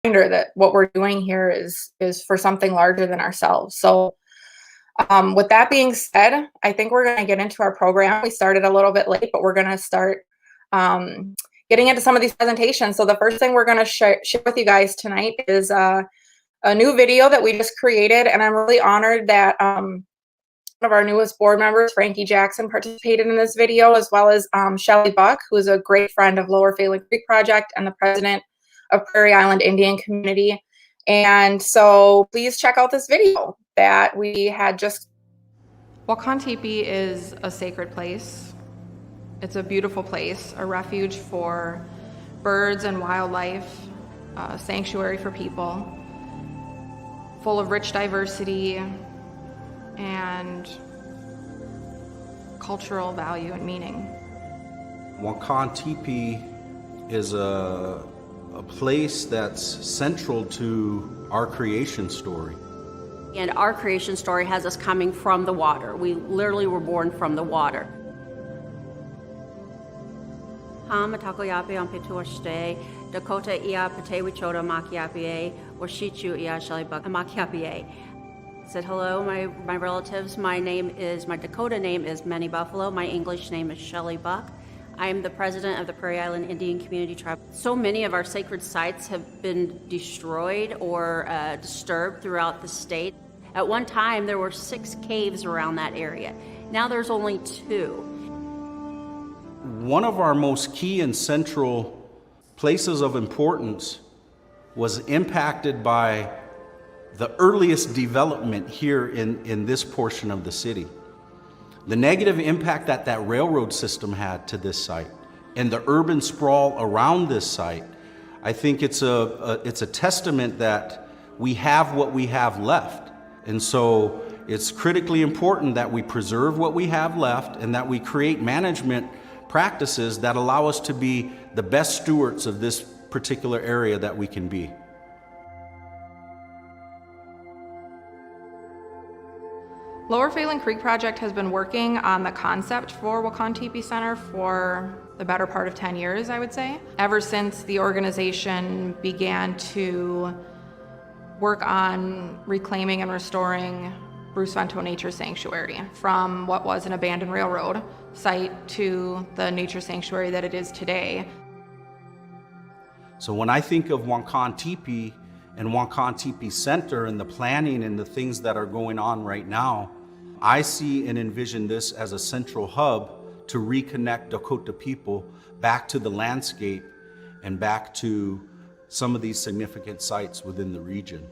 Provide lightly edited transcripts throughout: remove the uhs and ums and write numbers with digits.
reminder that what we're doing here is for something larger than ourselves. So with that being said, I think we're going to get into our program. We started a little bit late, but we're going to start getting into some of these presentations. So the first thing we're going to share with you guys tonight is a new video that we just created, and I'm really honored that one of our newest board members, Frankie Jackson, participated in this video, as well as Shelly Buck, who is a great friend of Lower Faith Creek Project and the president of Prairie Island Indian Community. And so please check out this video that we had just. Wakan Tipi is a sacred place. It's a beautiful place, a refuge for birds and wildlife, a sanctuary for people, full of rich diversity and cultural value and meaning. Wakan Tipi is a place that's central to our creation story. And our creation story has us coming from the water. We literally were born from the water. Dakota ia patewichoda makiapie, washichu ia shalibak makiapie. Said hello, my relatives. My Dakota name is Many Buffalo. My English name is Shelly Buck. I am the president of the Prairie Island Indian Community Tribe. So many of our sacred sites have been destroyed or disturbed throughout the state. At one time, there were 6 caves around that area. Now there's only 2. One of our most key and central places of importance was impacted by the earliest development here in this portion of the city. The negative impact that railroad system had to this site and the urban sprawl around this site, I think it's a testament that we have what we have left. And so it's critically important that we preserve what we have left and that we create management practices that allow us to be the best stewards of this particular area that we can be. Lower Faith Creek Project has been working on the concept for Wakan Tipi Center for the better part of 10 years, I would say. Ever since the organization began to work on reclaiming and restoring Bruce Vento Nature Sanctuary from what was an abandoned railroad site to the nature sanctuary that it is today. So when I think of Wakan Tipi and Wakan Tipi Center and the planning and the things that are going on right now, I see and envision this as a central hub to reconnect Dakota people back to the landscape and back to some of these significant sites within the region.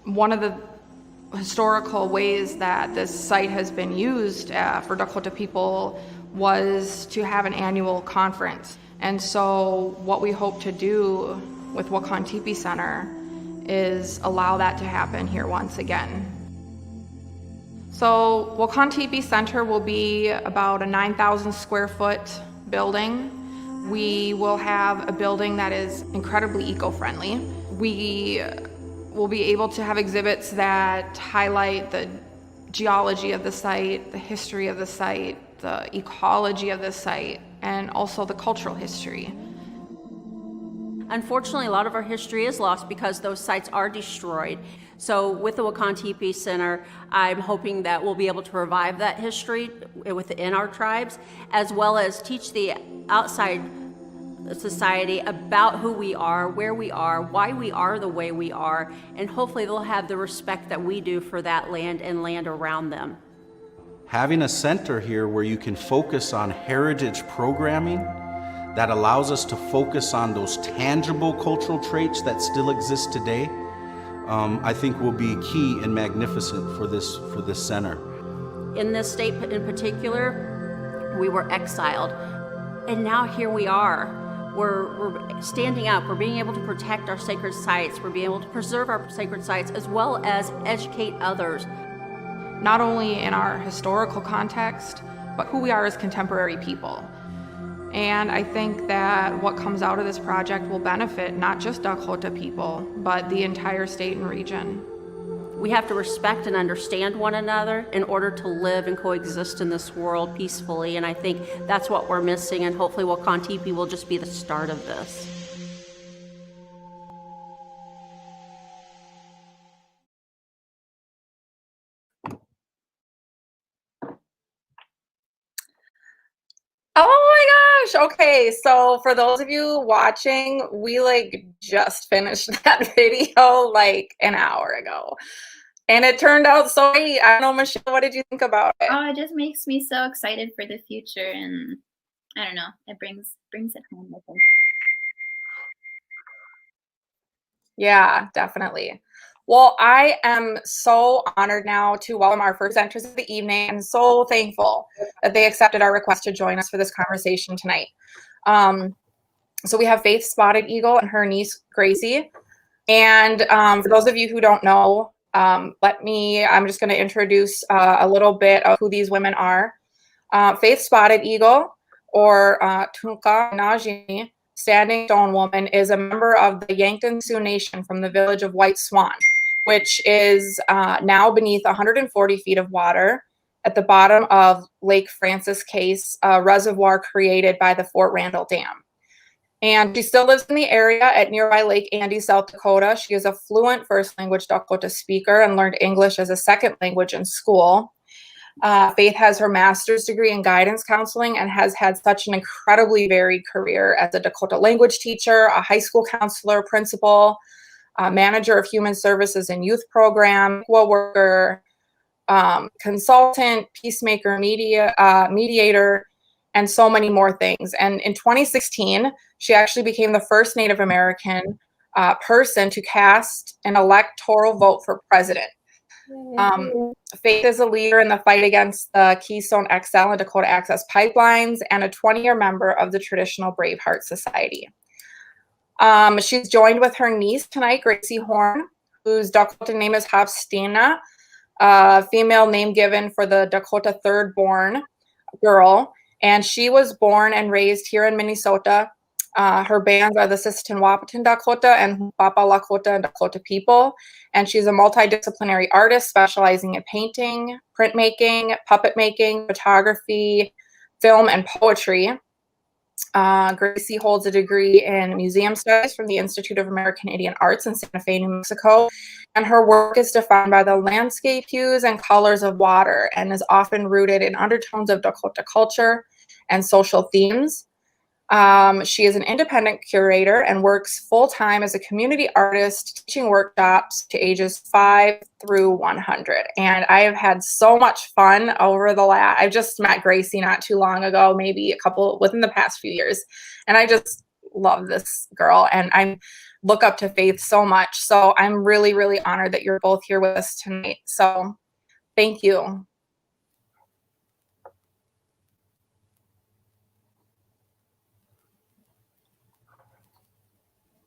One of the historical ways that this site has been used for Dakota people was to have an annual conference. And so what we hope to do with Wakan Tipi Center is allow that to happen here once again. So Wakan Tipi Center will be about a 9,000 square foot building. We will have a building that is incredibly eco-friendly. We will be able to have exhibits that highlight the geology of the site, the history of the site, the ecology of the site, and also the cultural history. Unfortunately, a lot of our history is lost because those sites are destroyed. So with the Wakan Tipi Center, I'm hoping that we'll be able to revive that history within our tribes, as well as teach the outside society about who we are, where we are, why we are the way we are, and hopefully they'll have the respect that we do for that land and land around them. Having a center here where you can focus on heritage programming that allows us to focus on those tangible cultural traits that still exist today, I think will be key and magnificent for this center. In this state in particular, we were exiled, and now here we are. We're standing up, we're being able to protect our sacred sites, we're being able to preserve our sacred sites, as well as educate others. Not only in our historical context, but who we are as contemporary people. And I think that what comes out of this project will benefit not just Dakota people, but the entire state and region. We have to respect and understand one another in order to live and coexist in this world peacefully, and I think that's what we're missing, and hopefully Wakan Tipi will just be the start of this. gosh. Okay, so for those of you watching, we like just finished that video like an hour ago. And it turned out so great. I don't know, Michelle, what did you think about it? Oh, it just makes me so excited for the future, and I don't know, it brings it home, I think. Yeah, definitely. Well, I am so honored now to welcome our first entrants of the evening and so thankful that they accepted our request to join us for this conversation tonight. So we have Faith Spotted Eagle and her niece, Gracie. And for those of you who don't know, I'm just going to introduce a little bit of who these women are. Faith Spotted Eagle, or Tunka Najini, Standing Stone Woman, is a member of the Yankton Sioux Nation from the village of White Swan, which is now beneath 140 feet of water at the bottom of Lake Francis Case, a reservoir created by the Fort Randall Dam. And she still lives in the area at nearby Lake Andy, South Dakota. She is a fluent first language Dakota speaker and learned English as a second language in school. Faith has her master's degree in guidance counseling and has had such an incredibly varied career as a Dakota language teacher, a high school counselor, principal, manager of human services and youth program, worker, consultant, peacemaker, mediator, and so many more things. And in 2016, she actually became the first Native American person to cast an electoral vote for president. Faith is a leader in the fight against the Keystone XL and Dakota Access Pipelines and a 20-year member of the Traditional Braveheart Society. She's joined with her niece tonight, Gracie Horn, whose Dakota name is Hafstina, female name given for the Dakota third born girl. And she was born and raised here in Minnesota. Her bands are the Sisseton-Wahpeton Dakota and Papa Lakota and Dakota People. And she's a multidisciplinary artist specializing in painting, printmaking, puppet making, photography, film, and poetry. Gracie holds a degree in museum studies from the Institute of American Indian Arts in Santa Fe, New Mexico. And her work is defined by the landscape hues and colors of water and is often rooted in undertones of Dakota culture and social themes. She is an independent curator and works full-time as a community artist, teaching workshops to ages 5 through 100. And I have had so much fun over I just met Gracie not too long ago, maybe within the past few years. And I just love this girl and I look up to Faith so much. So I'm really, really honored that you're both here with us tonight. So thank you.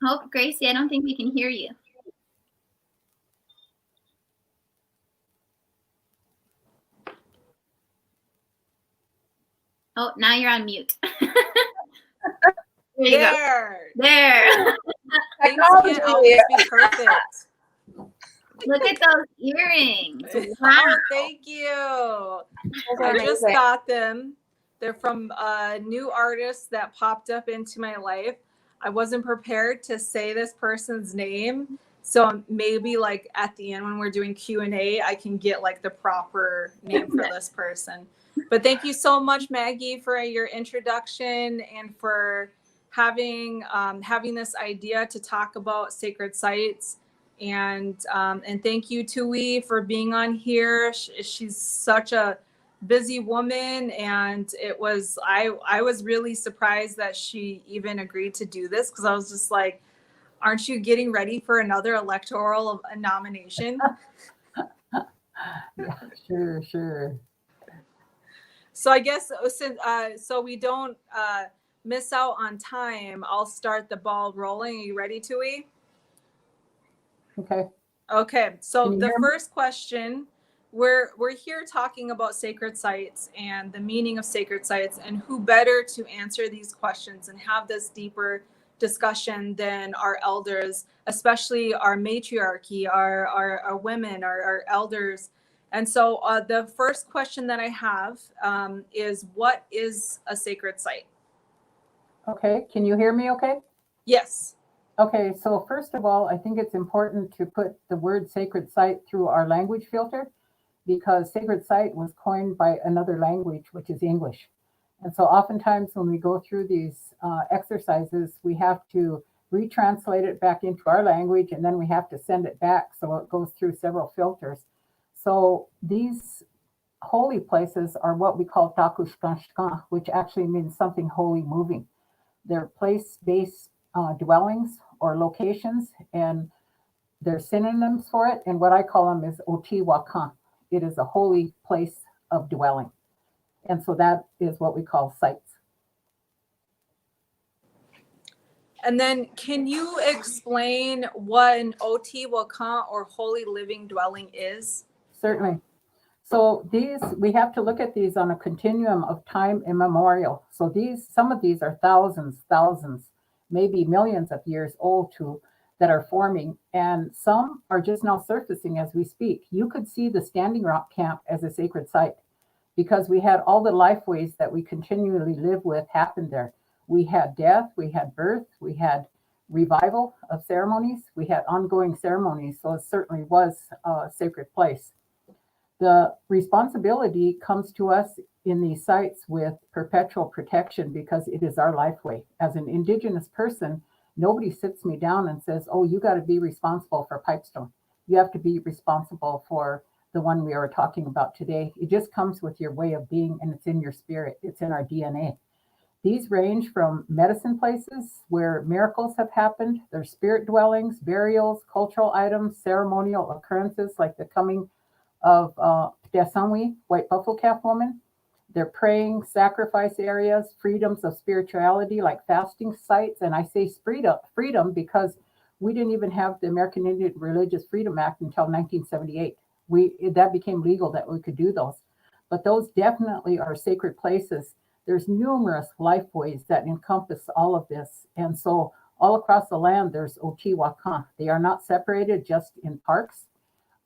Oh, Gracie, I don't think we can hear you. Oh, now you're on mute. There you go. There. Things can't always be perfect. Look at those earrings. Wow. Oh, thank you. I just got them. They're from a new artist that popped up into my life. I wasn't prepared to say this person's name. So maybe like at the end when we're doing Q&A, I can get like the proper name for this person. But thank you so much, Maggie, for your introduction and for having this idea to talk about sacred sites. And thank you, Tui, for being on here. She's such a busy woman, and I was really surprised that she even agreed to do this, because I was just like, aren't you getting ready for another electoral nomination? Yeah, sure. So I guess so we don't miss out on time, I'll start the ball rolling. Are you ready, Tui? Okay, so the first question, we're here talking about sacred sites and the meaning of sacred sites, and who better to answer these questions and have this deeper discussion than our elders, especially our matriarchy, our women, our elders. And so the first question that I have is, what is a sacred site? Okay, can you hear me okay? Yes. Okay, so first of all, I think it's important to put the word sacred site through our language filter, because sacred site was coined by another language, which is English. And so oftentimes when we go through these exercises, we have to retranslate it back into our language, and then we have to send it back. So it goes through several filters. So these holy places are what we call takushkanshkan, which actually means something holy moving. They're place-based dwellings or locations, and they're synonyms for it. And what I call them is oti Wakan. It is a holy place of dwelling. And so that is what we call sites. And then can you explain what an Oti Wakan or holy living dwelling is? Certainly. So these, we have to look at these on a continuum of time immemorial. So some of these are thousands, maybe millions of years old that are forming. And some are just now surfacing as we speak. You could see the Standing Rock camp as a sacred site because we had all the life ways that we continually live with happen there. We had death, we had birth, we had revival of ceremonies, we had ongoing ceremonies. So it certainly was a sacred place. The responsibility comes to us in these sites with perpetual protection because it is our life way. As an Indigenous person, nobody sits me down and says, oh, you got to be responsible for Pipestone. You have to be responsible for the one we are talking about today. It just comes with your way of being, and it's in your spirit. It's in our DNA. These range from medicine places where miracles have happened. There's spirit dwellings, burials, cultural items, ceremonial occurrences like the coming of Desanwi, White Buffalo Calf Woman. They're praying, sacrifice areas, freedoms of spirituality like fasting sites. And I say freedom because we didn't even have the American Indian Religious Freedom Act until 1978. That became legal that we could do those. But those definitely are sacred places. There's numerous lifeways that encompass all of this. And so all across the land, there's Oti Wakan. They are not separated just in parks.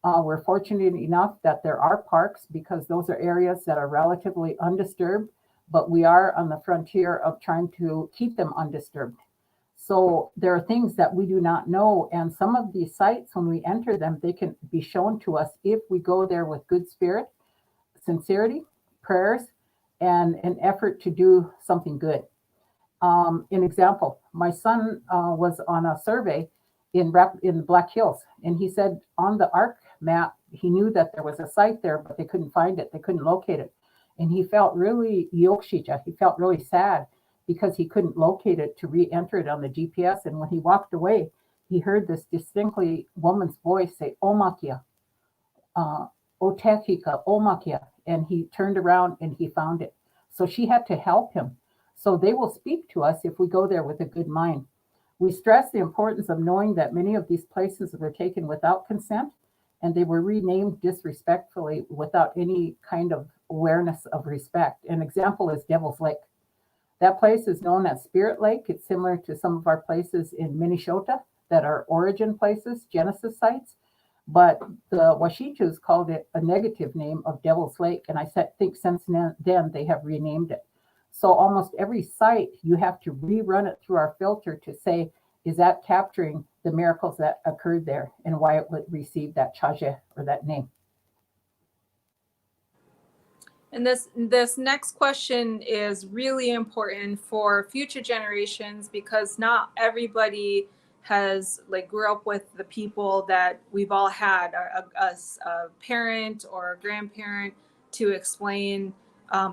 We're fortunate enough that there are parks because those are areas that are relatively undisturbed, but we are on the frontier of trying to keep them undisturbed. So there are things that we do not know. And some of these sites, when we enter them, they can be shown to us if we go there with good spirit, sincerity, prayers, and an effort to do something good. An example, my son was on a survey in the Black Hills, and he said on the ARC map, he knew that there was a site there, but they couldn't find it. They couldn't locate it. And he felt really yokshija. He felt really sad because he couldn't locate it to re-enter it on the GPS. And when he walked away, he heard this distinctly woman's voice say, Omakia, Otekika, Omakia. And he turned around and he found it. So she had to help him. So they will speak to us if we go there with a good mind. We stress the importance of knowing that many of these places were taken without consent, and they were renamed disrespectfully without any kind of awareness of respect. An example is Devil's Lake. That place is known as Spirit Lake. It's similar to some of our places in Minnesota that are origin places, Genesis sites. But the Washichus called it a negative name of Devil's Lake. And I think since then they have renamed it. So almost every site, you have to rerun it through our filter to say, is that capturing the miracles that occurred there and why it would receive that chaje or that name? And this next question is really important for future generations because not everybody has grew up with the people that we've all had, a parent or a grandparent to explain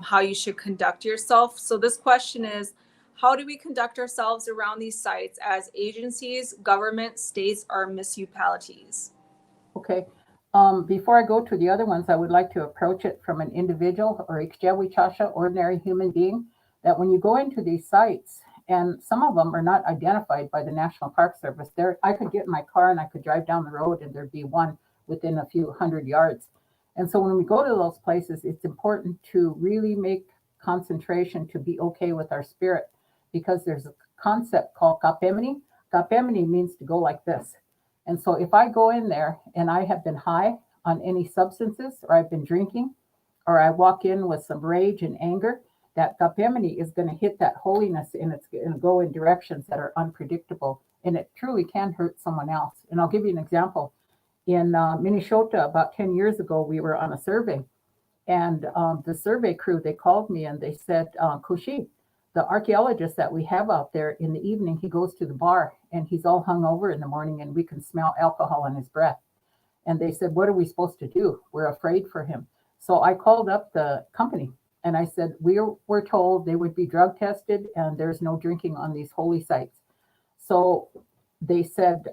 how you should conduct yourself. So this question is, how do we conduct ourselves around these sites as agencies, government, states, or municipalities? Okay. Before I go to the other ones, I would like to approach it from an individual or ikjawichasha, ordinary human being, that when you go into these sites, and some of them are not identified by the National Park Service, I could get in my car and I could drive down the road and there'd be one within a few hundred yards. And so when we go to those places, it's important to really make concentration to be okay with our spirit, because there's a concept called kapemini. Kapemini means to go like this. And so if I go in there and I have been high on any substances, or I've been drinking, or I walk in with some rage and anger, that kapemini is going to hit that holiness and it's going to go in directions that are unpredictable. And it truly can hurt someone else. And I'll give you an example. In Minnesota, about 10 years ago, we were on a survey. And the survey crew, they called me and they said, Kushi, the archaeologist that we have out there, in the evening, he goes to the bar and he's all hungover in the morning and we can smell alcohol in his breath. And they said, what are we supposed to do? We're afraid for him. So I called up the company and I said, we were told they would be drug tested and there's no drinking on these holy sites. So they said,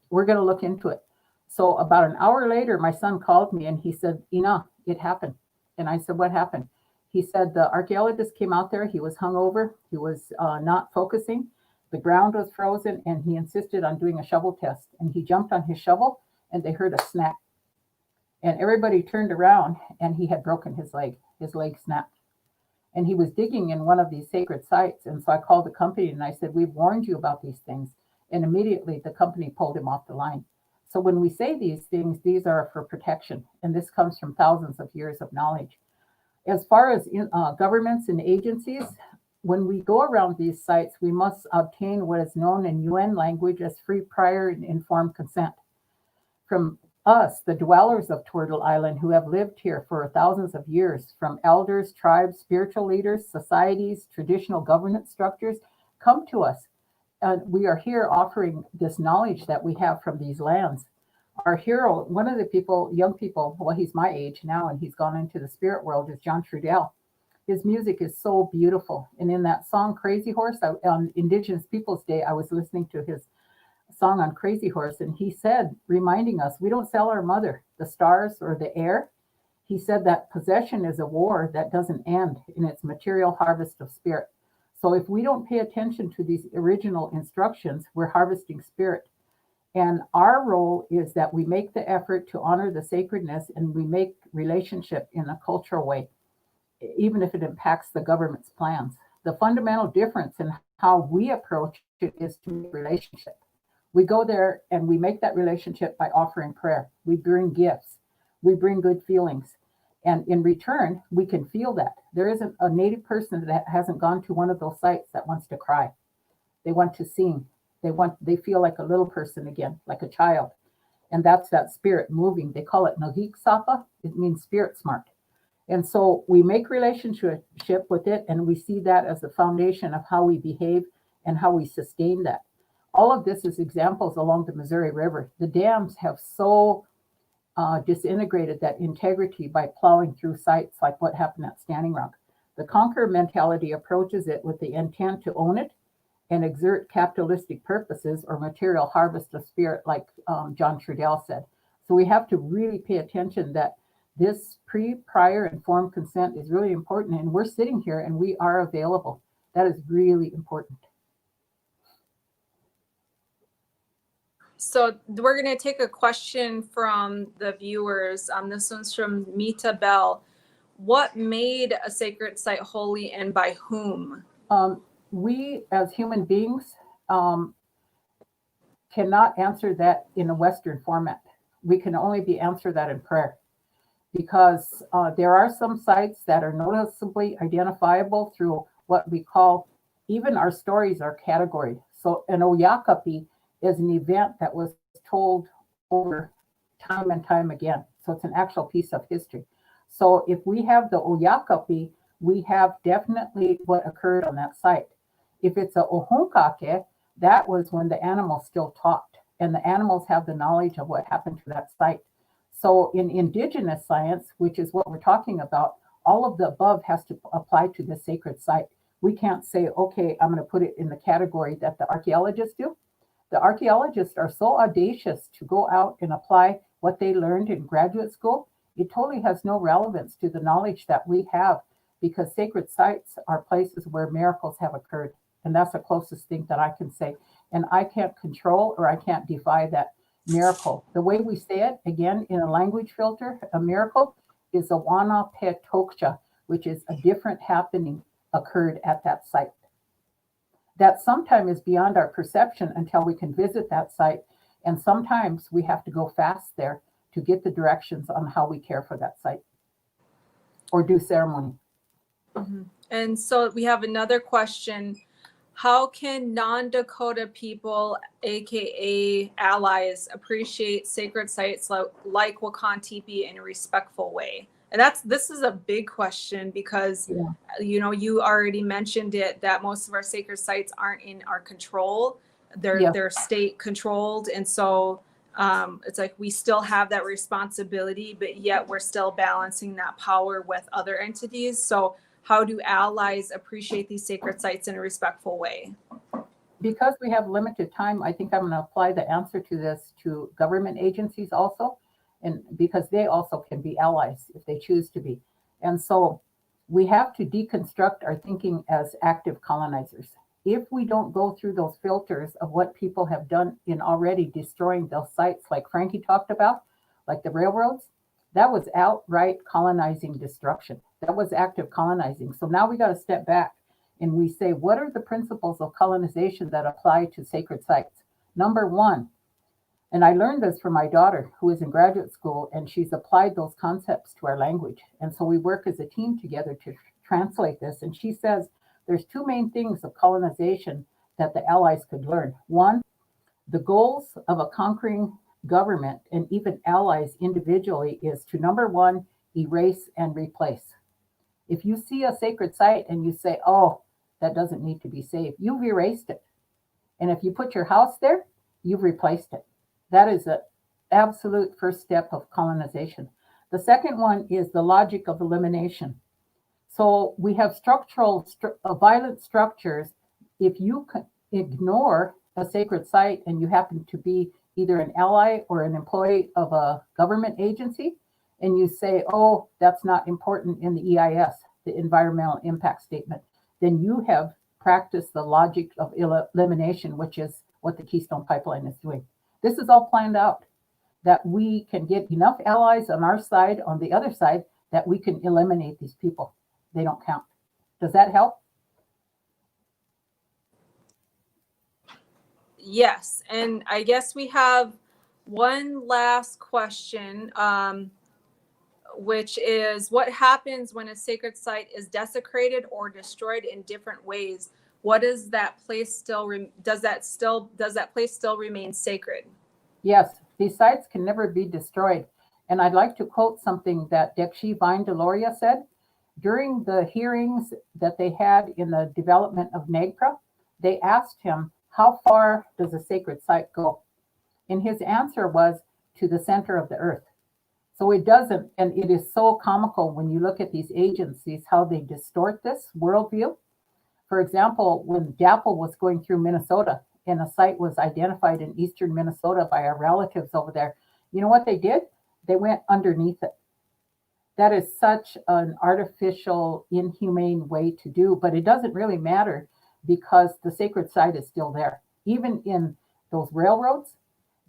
we're going to look into it. So about an hour later, my son called me and he said, Ina, it happened. And I said, what happened? He said the archaeologist came out there. He was hungover. He was not focusing. The ground was frozen and he insisted on doing a shovel test. And he jumped on his shovel and they heard a snap. And everybody turned around and he had broken his leg. His leg snapped. And he was digging in one of these sacred sites. And so I called the company and I said, we've warned you about these things. And immediately the company pulled him off the line. So when we say these things, these are for protection. And this comes from thousands of years of knowledge. As far as governments and agencies, when we go around these sites, we must obtain what is known in UN language as free, prior, and informed consent. From us, the dwellers of Turtle Island, who have lived here for thousands of years, from elders, tribes, spiritual leaders, societies, traditional governance structures, come to us. We are here offering this knowledge that we have from these lands. Our hero, one of the people, young people, well, he's my age now and he's gone into the spirit world, is John Trudell. His music is so beautiful. And in that song, Crazy Horse, on Indigenous Peoples Day, I was listening to his song on Crazy Horse. And he said, reminding us, we don't sell our mother, the stars or the air. He said that possession is a war that doesn't end in its material harvest of spirit. So if we don't pay attention to these original instructions, we're harvesting spirit. And our role is that we make the effort to honor the sacredness and we make relationship in a cultural way, even if it impacts the government's plans. The fundamental difference in how we approach it is to make relationship. We go there and we make that relationship by offering prayer. We bring gifts. We bring good feelings. And in return, we can feel that. There isn't a Native person that hasn't gone to one of those sites that wants to cry. They want to sing. They feel like a little person again, like a child. And that's that spirit moving. They call it Nagik Sapa. It means spirit smart. And so we make relationship with it, and we see that as the foundation of how we behave and how we sustain that. All of this is examples along the Missouri River. The dams have so disintegrated that integrity by plowing through sites like what happened at Standing Rock. The conquer mentality approaches it with the intent to own it and exert capitalistic purposes or material harvest of spirit, like John Trudell said. So we have to really pay attention that this prior, informed consent is really important. And we're sitting here and we are available. That is really important. So we're going to take a question from the viewers. This one's from Mita Bell. What made a sacred site holy and by whom? We as human beings cannot answer that in a Western format. We can only answer that in prayer, because there are some sites that are noticeably identifiable through what we call, even our stories are categorized. So an Oyakapi is an event that was told over time and time again. So it's an actual piece of history. So if we have the Oyakapi, we have definitely what occurred on that site. If it's a Ohonkake, that was when the animals still talked, and the animals have the knowledge of what happened to that site. So in indigenous science, which is what we're talking about, all of the above has to apply to the sacred site. We can't say, okay, I'm going to put it in the category that the archaeologists do. The archaeologists are so audacious to go out and apply what they learned in graduate school. It totally has no relevance to the knowledge that we have, because sacred sites are places where miracles have occurred. And that's the closest thing that I can say. And I can't control or I can't defy that miracle. The way we say it, again, in a language filter, a miracle is a wana pe tokcha, which is a different happening occurred at that site. That sometimes is beyond our perception until we can visit that site. And sometimes we have to go fast there to get the directions on how we care for that site or do ceremony. Mm-hmm. And so we have another question. How can non-Dakota people, aka allies, appreciate sacred sites like Wakan Tipi in a respectful way? And this is a big question because, you already mentioned it, that most of our sacred sites aren't in our control. They're state controlled. And so it's like we still have that responsibility, but yet we're still balancing that power with other entities. So how do allies appreciate these sacred sites in a respectful way? Because we have limited time, I think I'm going to apply the answer to this to government agencies also, and because they also can be allies if they choose to be. And so we have to deconstruct our thinking as active colonizers. If we don't go through those filters of what people have done in already destroying those sites, like Frankie talked about, like the railroads, that was outright colonizing destruction. That was active colonizing. So now we got to step back and we say, what are the principles of colonization that apply to sacred sites? Number one, and I learned this from my daughter who is in graduate school, and she's applied those concepts to our language. And so we work as a team together to translate this. And she says there's two main things of colonization that the allies could learn. One, the goals of a conquering government and even allies individually is to, number one, erase and replace. If you see a sacred site and you say, oh, that doesn't need to be saved, you've erased it. And if you put your house there, you've replaced it. That is an absolute first step of colonization. The second one is the logic of elimination. So we have violent structures. If you ignore a sacred site and you happen to be either an ally or an employee of a government agency, and you say, oh, that's not important in the EIS, the environmental impact statement, then you have practiced the logic of elimination, which is what the Keystone Pipeline is doing. This is all planned out, that we can get enough allies on our side, on the other side, that we can eliminate these people. They don't count. Does that help? Yes. And I guess we have one last question, which is, what happens when a sacred site is desecrated or destroyed in different ways? What does that place still does that place still remain sacred? Yes, these sites can never be destroyed. And I'd like to quote something that Dekshi Vine Deloria said. During the hearings that they had in the development of NAGPRA, they asked him, how far does a sacred site go? And his answer was, to the center of the earth. So it doesn't, and it is so comical when you look at these agencies, how they distort this worldview. For example, when DAPL was going through Minnesota and a site was identified in eastern Minnesota by our relatives over there, you know what they did? They went underneath it. That is such an artificial, inhumane way to do, but it doesn't really matter because the sacred site is still there. Even in those railroads,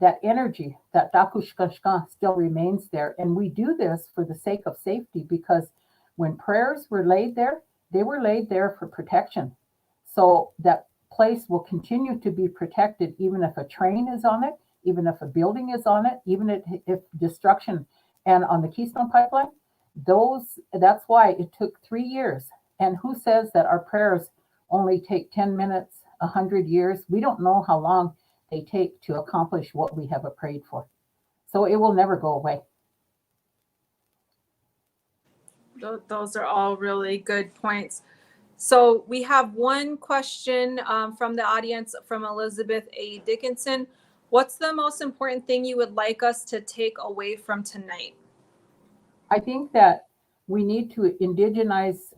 that energy, that dakushkashka still remains there. And we do this for the sake of safety, because when prayers were laid there, they were laid there for protection. So that place will continue to be protected, even if a train is on it, even if a building is on it, even if destruction. And on the Keystone Pipeline, that's why it took 3 years. And who says that our prayers only take 10 minutes, 100 years? We don't know how long they take to accomplish what we have prayed for. So it will never go away. Those are all really good points. So we have one question from the audience from Elizabeth A. Dickinson. What's the most important thing you would like us to take away from tonight? I think that we need to indigenize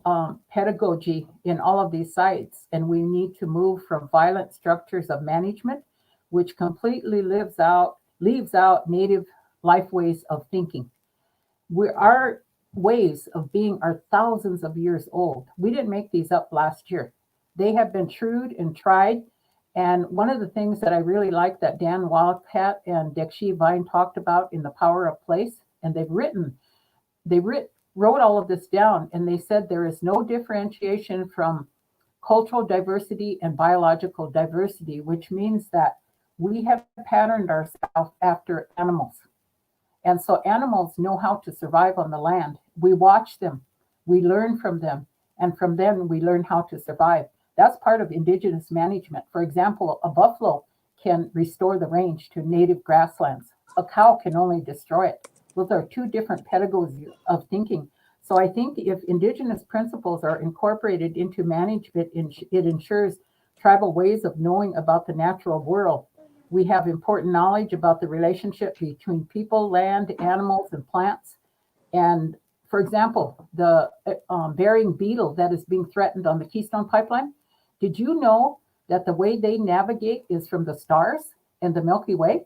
pedagogy in all of these sites, and we need to move from violent structures of management, which completely leaves out native life ways of thinking. Our ways of being are thousands of years old. We didn't make these up last year. They have been trued and tried. And one of the things that I really like that Dan Wildcat and Dekshi Vine talked about in The Power of Place, and they wrote all of this down, and they said there is no differentiation from cultural diversity and biological diversity, which means that we have patterned ourselves after animals. And so animals know how to survive on the land. We watch them, we learn from them, and from them we learn how to survive. That's part of indigenous management. For example, a buffalo can restore the range to native grasslands. A cow can only destroy it. Those are two different pedagogies of thinking. So I think if Indigenous principles are incorporated into management, it ensures tribal ways of knowing about the natural world. We have important knowledge about the relationship between people, land, animals, and plants. And for example, the burying beetle that is being threatened on the Keystone Pipeline, did you know that the way they navigate is from the stars and the Milky Way?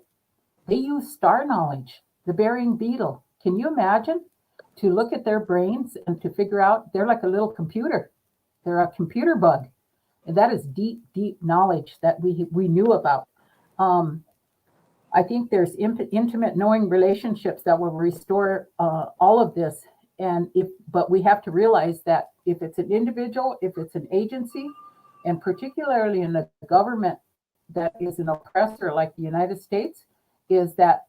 They use star knowledge, the burying beetle. Can you imagine to look at their brains and to figure out they're like a little computer? They're a computer bug. And that is deep, deep knowledge that we knew about. I think there's intimate knowing relationships that will restore all of this. But we have to realize that if it's an individual, if it's an agency, and particularly in a government that is an oppressor like the United States, is that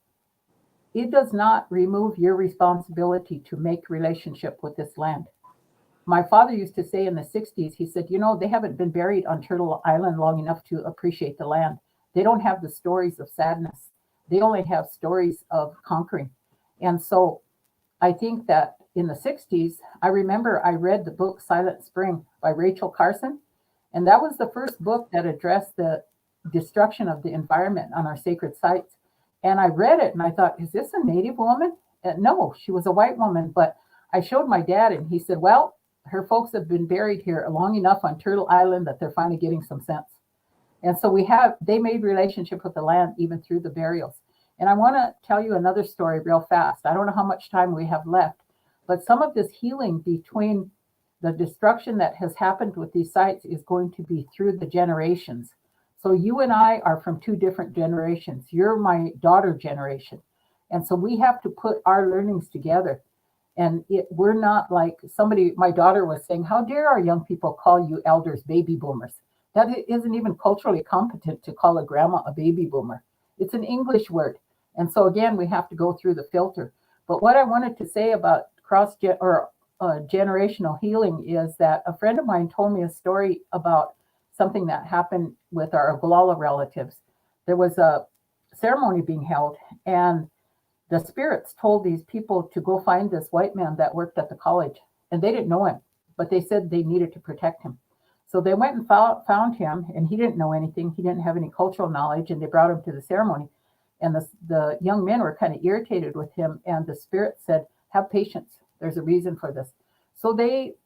it does not remove your responsibility to make relationship with this land. My father used to say in the 60s, he said, they haven't been buried on Turtle Island long enough to appreciate the land. They don't have the stories of sadness. They only have stories of conquering. And so I think that in the 60s, I remember I read the book Silent Spring by Rachel Carson. And that was the first book that addressed the destruction of the environment on our sacred sites. And I read it and I thought, is this a Native woman? No, she was a white woman. But I showed my dad and he said, well, her folks have been buried here long enough on Turtle Island that they're finally getting some sense. And so they made relationship with the land even through the burials. And I want to tell you another story real fast. I don't know how much time we have left, but some of this healing between the destruction that has happened with these sites is going to be through the generations. So you and I are from two different generations. You're my daughter generation. And so we have to put our learnings together. And we're not like my daughter was saying, how dare our young people call you elders baby boomers? That isn't even culturally competent to call a grandma a baby boomer. It's an English word. And so again, we have to go through the filter. But what I wanted to say about generational healing is that a friend of mine told me a story about something that happened with our Oglala relatives. There was a ceremony being held, and the spirits told these people to go find this white man that worked at the college. And they didn't know him, but they said they needed to protect him. So they went and found him, and he didn't know anything. He didn't have any cultural knowledge, and they brought him to the ceremony. And the young men were kind of irritated with him, and the spirit said, have patience. There's a reason for this. So they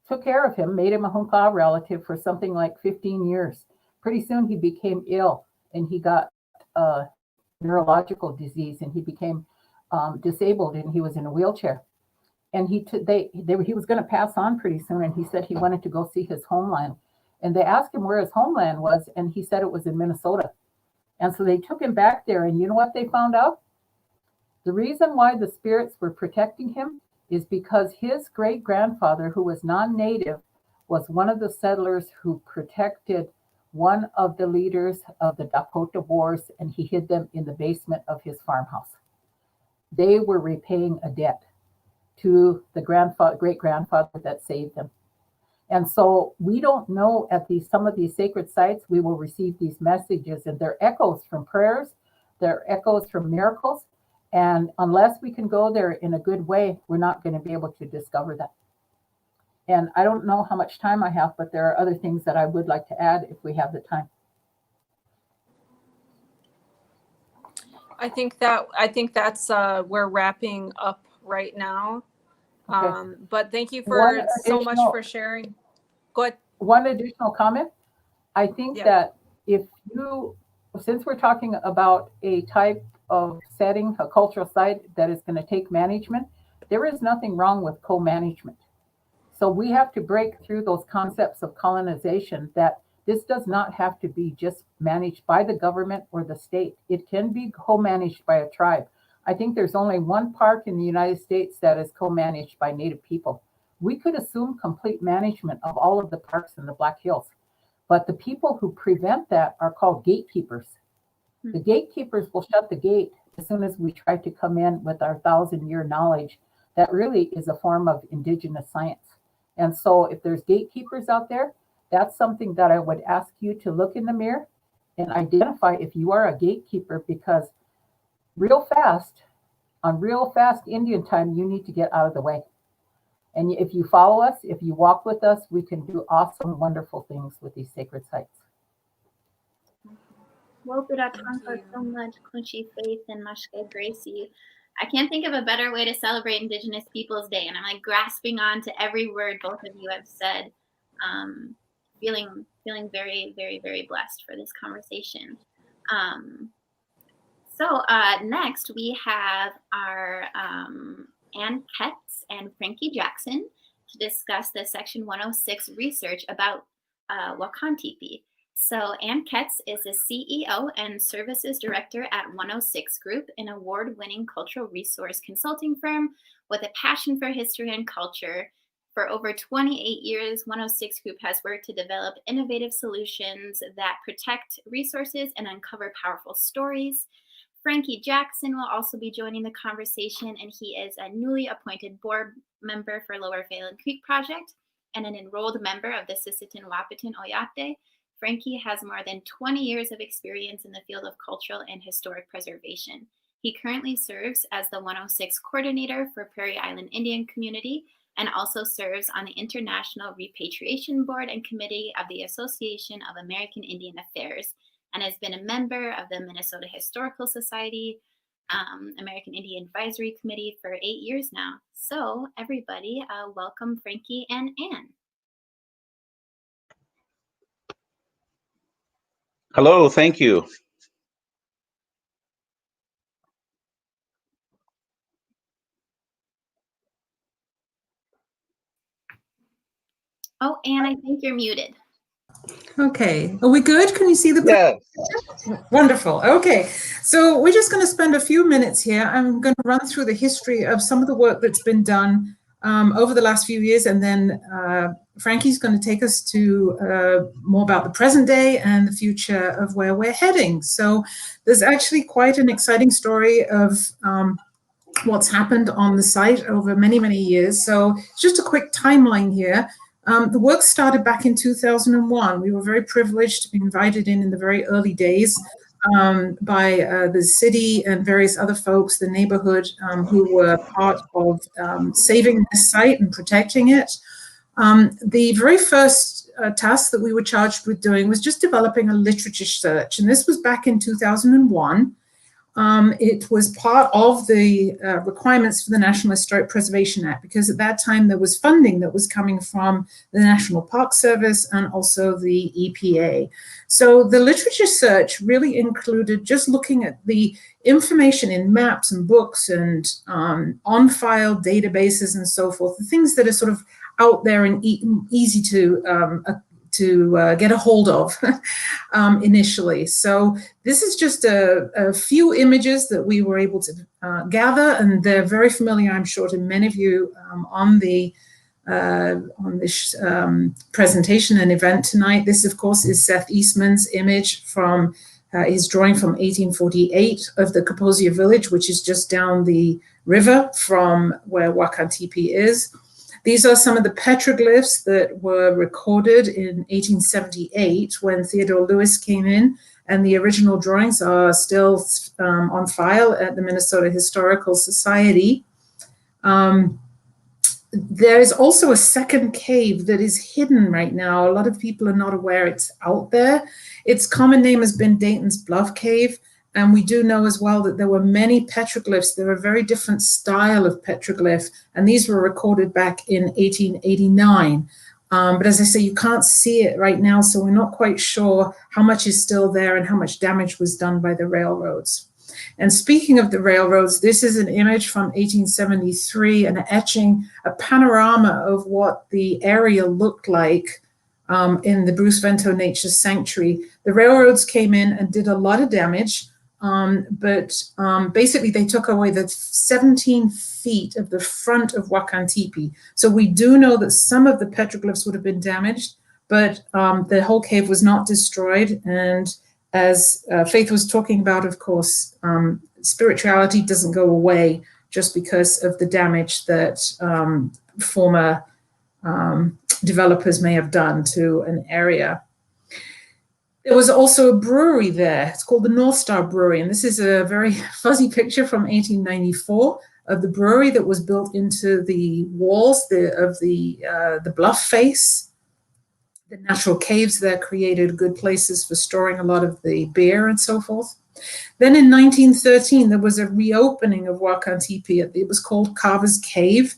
took care of him, made him a Hunka relative for something like 15 years. Pretty soon he became ill, and he got a neurological disease, and he became disabled, and he was in a wheelchair. And he was going to pass on pretty soon, and he said he wanted to go see his homeland. And they asked him where his homeland was, and he said it was in Minnesota. And so they took him back there, and you know what they found out? The reason why the spirits were protecting him is because his great-grandfather, who was non-native, was one of the settlers who protected one of the leaders of the Dakota Wars, and he hid them in the basement of his farmhouse. They were repaying a debt to the great-grandfather that saved them. And so we don't know at some of these sacred sites, we will receive these messages, and they're echoes from prayers, they're echoes from miracles. And unless we can go there in a good way, we're not going to be able to discover that. And I don't know how much time I have, but there are other things that I would like to add if we have the time. I think that's we're wrapping up right now. Okay. But thank you for so much for sharing. Go ahead. One additional comment. I think that since we're talking about a type of setting, a cultural site that is going to take management, there is nothing wrong with co-management. So we have to break through those concepts of colonization, that this does not have to be just managed by the government or the state. It can be co-managed by a tribe. I think there's only one park in the United States that is co-managed by Native people. We could assume complete management of all of the parks in the Black Hills, but the people who prevent that are called gatekeepers. The gatekeepers will shut the gate as soon as we try to come in with our 1,000-year knowledge that really is a form of indigenous science. And so if there's gatekeepers out there, that's something that I would ask you to look in the mirror and identify if you are a gatekeeper, because on real fast Indian time, you need to get out of the way. And if you follow us, if you walk with us, we can do awesome, wonderful things with these sacred sites. Well, so much, Kunshi Faith and Mashke Gracie. I can't think of a better way to celebrate Indigenous Peoples Day, and I'm like grasping on to every word both of you have said. Feeling very, very, very blessed for this conversation. So next we have our Ann Ketz and Frankie Jackson to discuss the Section 106 research about Wakan Tipi. So Ann Ketz is the CEO and Services Director at 106 Group, an award-winning cultural resource consulting firm with a passion for history and culture. For over 28 years, 106 Group has worked to develop innovative solutions that protect resources and uncover powerful stories. Frankie Jackson will also be joining the conversation, and he is a newly appointed board member for Lower Phelan Creek Project and an enrolled member of the Sisseton Wahpeton Oyate. Frankie has more than 20 years of experience in the field of cultural and historic preservation. He currently serves as the 106 coordinator for Prairie Island Indian Community and also serves on the International Repatriation Board and Committee of the Association of American Indian Affairs, and has been a member of the Minnesota Historical Society, American Indian Advisory Committee for 8 years now. So everybody, welcome Frankie and Ann. Hello, thank you. Oh, Ann, I think you're muted. Okay, are we good? Can you see the? Yeah. Wonderful. Okay, so we're just going to spend a few minutes here. I'm going to run through the history of some of the work that's been done over the last few years, and then Frankie's going to take us to more about the present day and the future of where we're heading. So there's actually quite an exciting story of what's happened on the site over many, many years. So just a quick timeline here. The work started back in 2001. We were very privileged to be invited in the very early days by the city and various other folks, the neighborhood, who were part of saving this site and protecting it. The very first task that we were charged with doing was just developing a literature search, and this was back in 2001. It was part of the requirements for the National Historic Preservation Act, because at that time there was funding that was coming from the National Park Service and also the EPA. So the literature search really included just looking at the information in maps and books and on-file databases and so forth, the things that are sort of out there and easy to get a hold of initially. So this is just a few images that we were able to gather, and they're very familiar, I'm sure, to many of you on this presentation and event tonight. This, of course, is Seth Eastman's image from his drawing from 1848 of the Kaposia village, which is just down the river from where Wakan Tipi is. These are some of the petroglyphs that were recorded in 1878 when Theodore Lewis came in, and the original drawings are still on file at the Minnesota Historical Society. There is also a second cave that is hidden right now. A lot of people are not aware it's out there. Its common name has been Dayton's Bluff Cave. And we do know as well that there were many petroglyphs. There were a very different style of petroglyph, and these were recorded back in 1889. But as I say, you can't see it right now, so we're not quite sure how much is still there and how much damage was done by the railroads. And speaking of the railroads, this is an image from 1873, an etching, a panorama of what the area looked like in the Bruce Vento Nature Sanctuary. The railroads came in and did a lot of damage. But basically they took away the 17 feet of the front of Wakan Tipi. So we do know that some of the petroglyphs would have been damaged, but the whole cave was not destroyed. And as Faith was talking about, of course, spirituality doesn't go away just because of the damage that former developers may have done to an area. There was also a brewery there. It's called the North Star Brewery, and this is a very fuzzy picture from 1894 of the brewery that was built into the walls of the bluff face. The natural caves there created good places for storing a lot of the beer and so forth. Then in 1913, there was a reopening of Wakan Tipi. It was called Carver's Cave.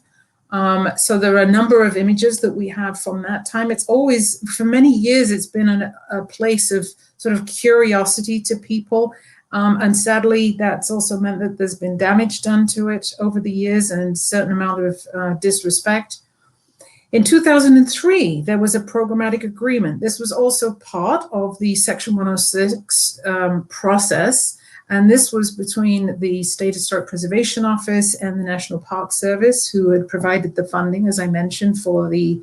So there are a number of images that we have from that time. It's always, for many years, it's been a place of sort of curiosity to people. And sadly, that's also meant that there's been damage done to it over the years and a certain amount of disrespect. In 2003, there was a programmatic agreement. This was also part of the Section 106 process, and this was between the State Historic Preservation Office and the National Park Service, who had provided the funding, as I mentioned, for the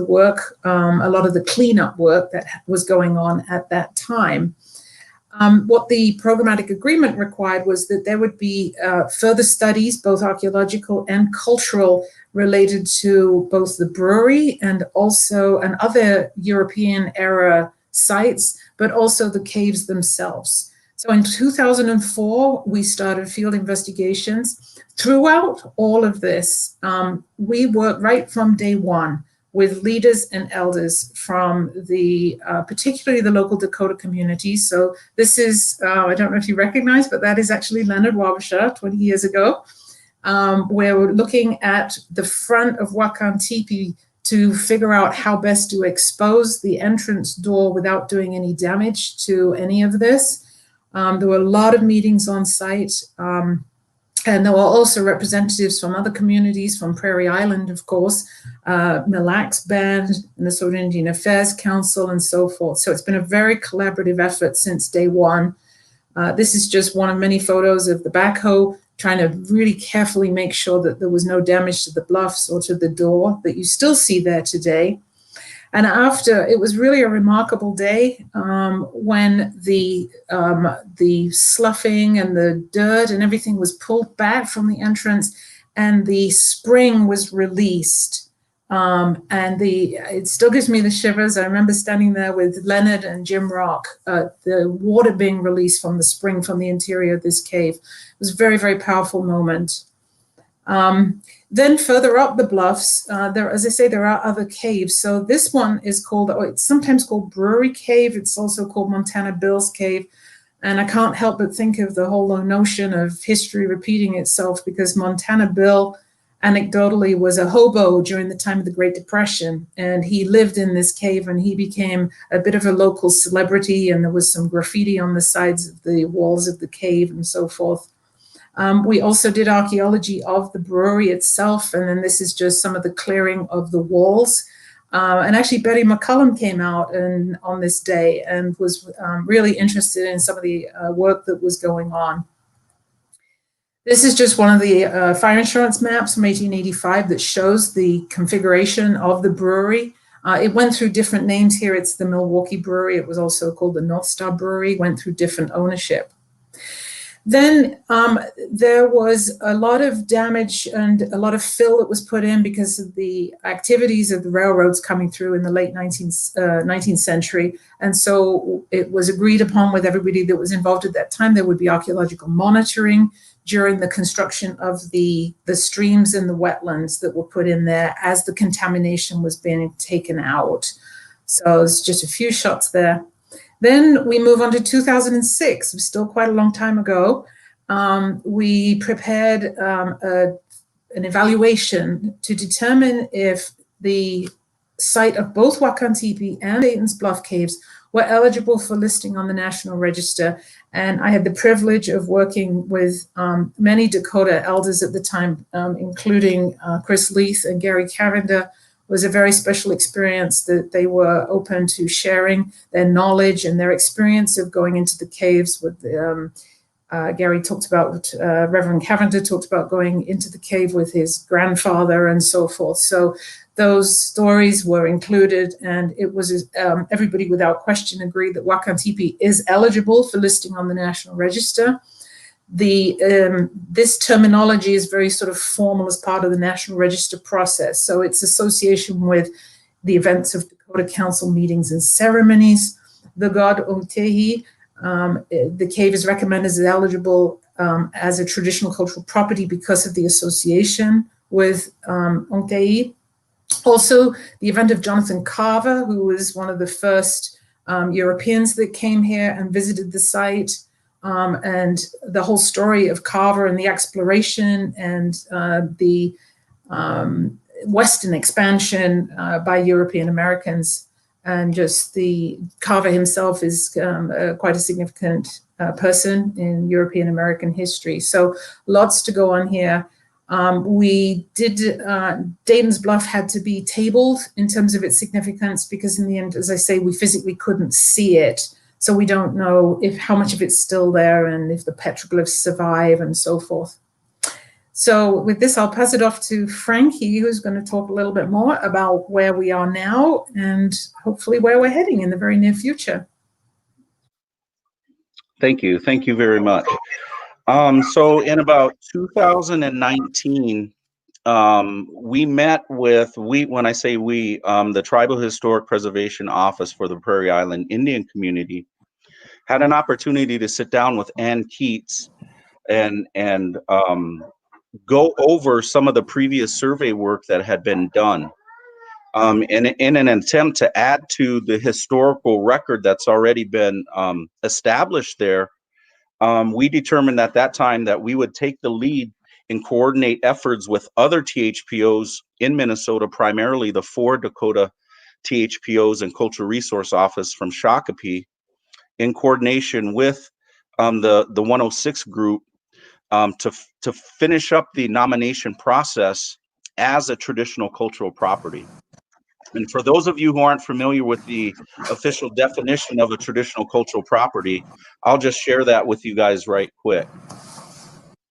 work, a lot of the cleanup work that was going on at that time. What the programmatic agreement required was that there would be further studies, both archaeological and cultural, related to both the brewery and other European era sites, but also the caves themselves. So in 2004, we started field investigations. Throughout all of this, we worked right from day one with leaders and elders from the, particularly the local Dakota community. So this is, I don't know if you recognize, but that is actually Leonard Wabasha 20 years ago. Where we're looking at the front of Wakan Tipi to figure out how best to expose the entrance door without doing any damage to any of this. There were a lot of meetings on site, and there were also representatives from other communities, from Prairie Island, of course, Mille Lacs Band, Minnesota Indian Affairs Council, and so forth. So it's been a very collaborative effort since day one. This is just one of many photos of the backhoe, trying to really carefully make sure that there was no damage to the bluffs or to the door that you still see there today. And after, it was really a remarkable day when the sloughing and the dirt and everything was pulled back from the entrance and the spring was released. It still gives me the shivers. I remember standing there with Leonard and Jim Rock, the water being released from the spring from the interior of this cave. It was a very, very powerful moment. Then further up the bluffs, as I say, there are other caves. So this one is called, it's sometimes called Brewery Cave. It's also called Montana Bill's Cave. And I can't help but think of the whole notion of history repeating itself, because Montana Bill anecdotally was a hobo during the time of the Great Depression, and he lived in this cave and he became a bit of a local celebrity, and there was some graffiti on the sides of the walls of the cave and so forth. We also did archaeology of the brewery itself, and then this is just some of the clearing of the walls. And actually Betty McCullum came out on this day and was really interested in some of the work that was going on. This is just one of the fire insurance maps from 1885 that shows the configuration of the brewery. It went through different names here. It's the Milwaukee Brewery. It was also called the North Star Brewery, went through different ownership. Then there was a lot of damage and a lot of fill that was put in because of the activities of the railroads coming through in the late 19th century. And so it was agreed upon with everybody that was involved at that time, there would be archaeological monitoring during the construction of the streams and the wetlands that were put in there as the contamination was being taken out. So it's just a few shots there. Then we move on to 2006, still quite a long time ago. We prepared an evaluation to determine if the site of both Wakan Tipi and Dayton's Bluff Caves were eligible for listing on the National Register. And I had the privilege of working with many Dakota elders at the time, including Chris Leith and Gary Cavender. Was a very special experience that they were open to sharing their knowledge and their experience of going into the caves. With Gary talked about, Reverend Cavender talked about going into the cave with his grandfather and so forth. So those stories were included, and it was everybody without question agreed that Wakan Tipi is eligible for listing on the National Register. This terminology is very sort of formal as part of the National Register process. So it's association with the events of Dakota Council meetings and ceremonies. The god Otehi, the cave is recommended as eligible as a traditional cultural property because of the association with Onkei. Also, the event of Jonathan Carver, who was one of the first Europeans that came here and visited the site, and the whole story of Carver and the exploration and the Western expansion by European Americans. And just the Carver himself is quite a significant person in European American history. So lots to go on here. We did, Dayton's Bluff had to be tabled in terms of its significance because in the end, as I say, we physically couldn't see it. So we don't know how much of it's still there and if the petroglyphs survive and so forth. So with this, I'll pass it off to Frankie, who's going to talk a little bit more about where we are now and hopefully where we're heading in the very near future. Thank you. Thank you very much. So in about 2019, we met with, when I say we, the Tribal Historic Preservation Office for the Prairie Island Indian community had an opportunity to sit down with Ann Keats and go over some of the previous survey work that had been done in an attempt to add to the historical record that's already been established there. We determined at that time that we would take the lead and coordinate efforts with other THPOs in Minnesota, primarily the 4 Dakota THPOs and Cultural Resource Office from Shakopee, in coordination with the 106 group to finish up the nomination process as a traditional cultural property. And for those of you who aren't familiar with the official definition of a traditional cultural property, I'll just share that with you guys right quick.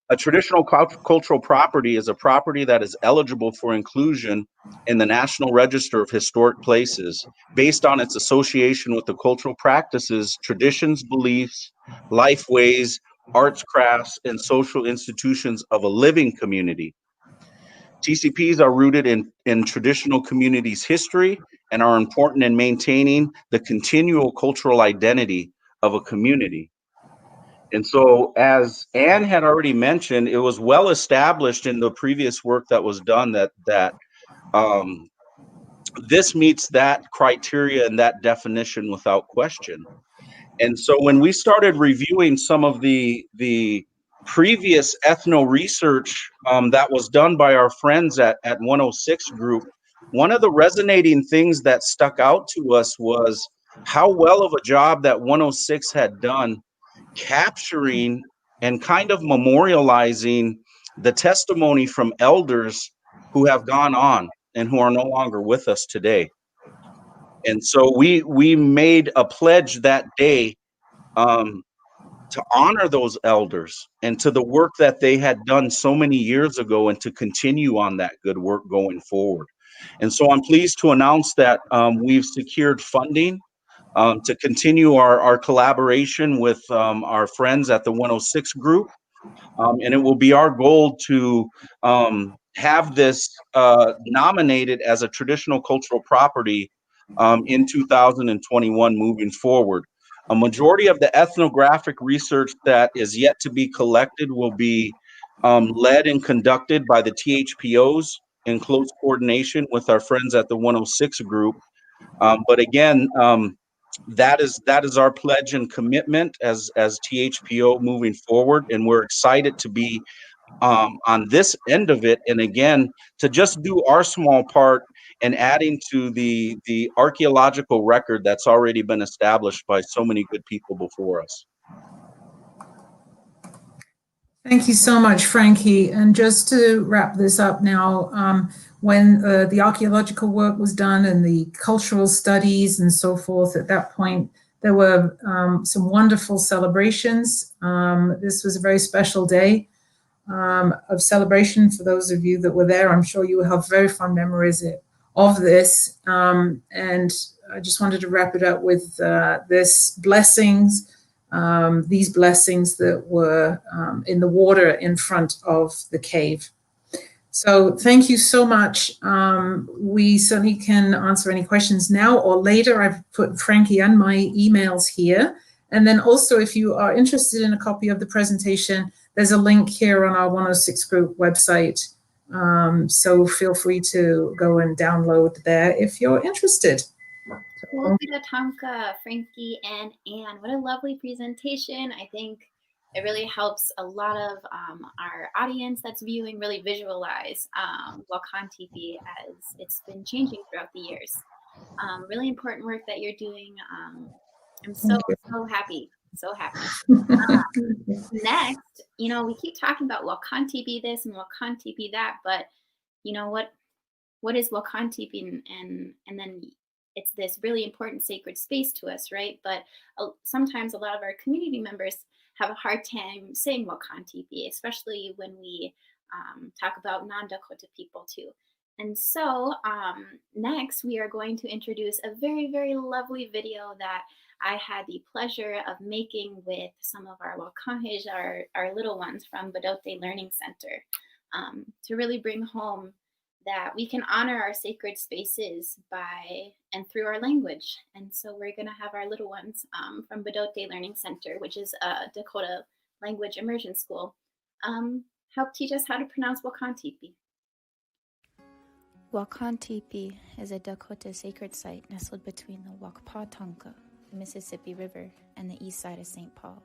A traditional cultural property is a property that is eligible for inclusion in the National Register of Historic Places based on its association with the cultural practices, traditions, beliefs, lifeways, arts, crafts, and social institutions of a living community. TCPs are rooted in traditional communities' history and are important in maintaining the continual cultural identity of a community. And so, as Anne had already mentioned, it was well established in the previous work that was done that this meets that criteria and that definition without question. And so when we started reviewing some of the previous ethno research that was done by our friends at 106 Group, one of the resonating things that stuck out to us was how well of a job that 106 had done capturing and kind of memorializing the testimony from elders who have gone on and who are no longer with us today. And so we made a pledge that day to honor those elders and to the work that they had done so many years ago and to continue on that good work going forward. And so I'm pleased to announce that we've secured funding to continue our collaboration with our friends at the 106 Group. And it will be our goal to have this nominated as a traditional cultural property in 2021 moving forward. A majority of the ethnographic research that is yet to be collected will be led and conducted by the THPOs in close coordination with our friends at the 106 Group. But again, that is our pledge and commitment as THPO moving forward, and we're excited to be on this end of it, and again to just do our small part in adding to the archaeological record that's already been established by so many good people before us. Thank you so much, Frankie. And just to wrap this up now, when the archaeological work was done and the cultural studies and so forth, at that point, there were some wonderful celebrations. This was a very special day of celebration for those of you that were there. I'm sure you will have very fond memories of this. And I just wanted to wrap it up with these blessings that were in the water in front of the cave. So thank you so much. We certainly can answer any questions now or later. I've put Frankie and my emails here. And then also, if you are interested in a copy of the presentation, there's a link here on our 106 group website. So feel free to go and download there if you're interested. Tonka, Frankie, and Anne. What a lovely presentation. I think it really helps a lot of our audience that's viewing really visualize Wakan Tipi as it's been changing throughout the years. Really important work that you're doing. I'm so happy. So happy. Next, you know, we keep talking about Wakan Tipi this and Wakan Tipi that, but you know what is Wakan Tipi, and then it's this really important sacred space to us, right? But sometimes a lot of our community members have a hard time saying Wakan Tipi, especially when we talk about non-Dakota people too. And so next we are going to introduce a very, very lovely video that I had the pleasure of making with some of our Wakáŋ, our little ones from Bedote Learning Center, to really bring home that we can honor our sacred spaces by and through our language. And so we're going to have our little ones from Bedote Learning Center, which is a Dakota language immersion school, help teach us how to pronounce Wakan Tipi. Wakan Tipi is a Dakota sacred site nestled between the Wakáŋ, the Mississippi River, and the east side of St. Paul.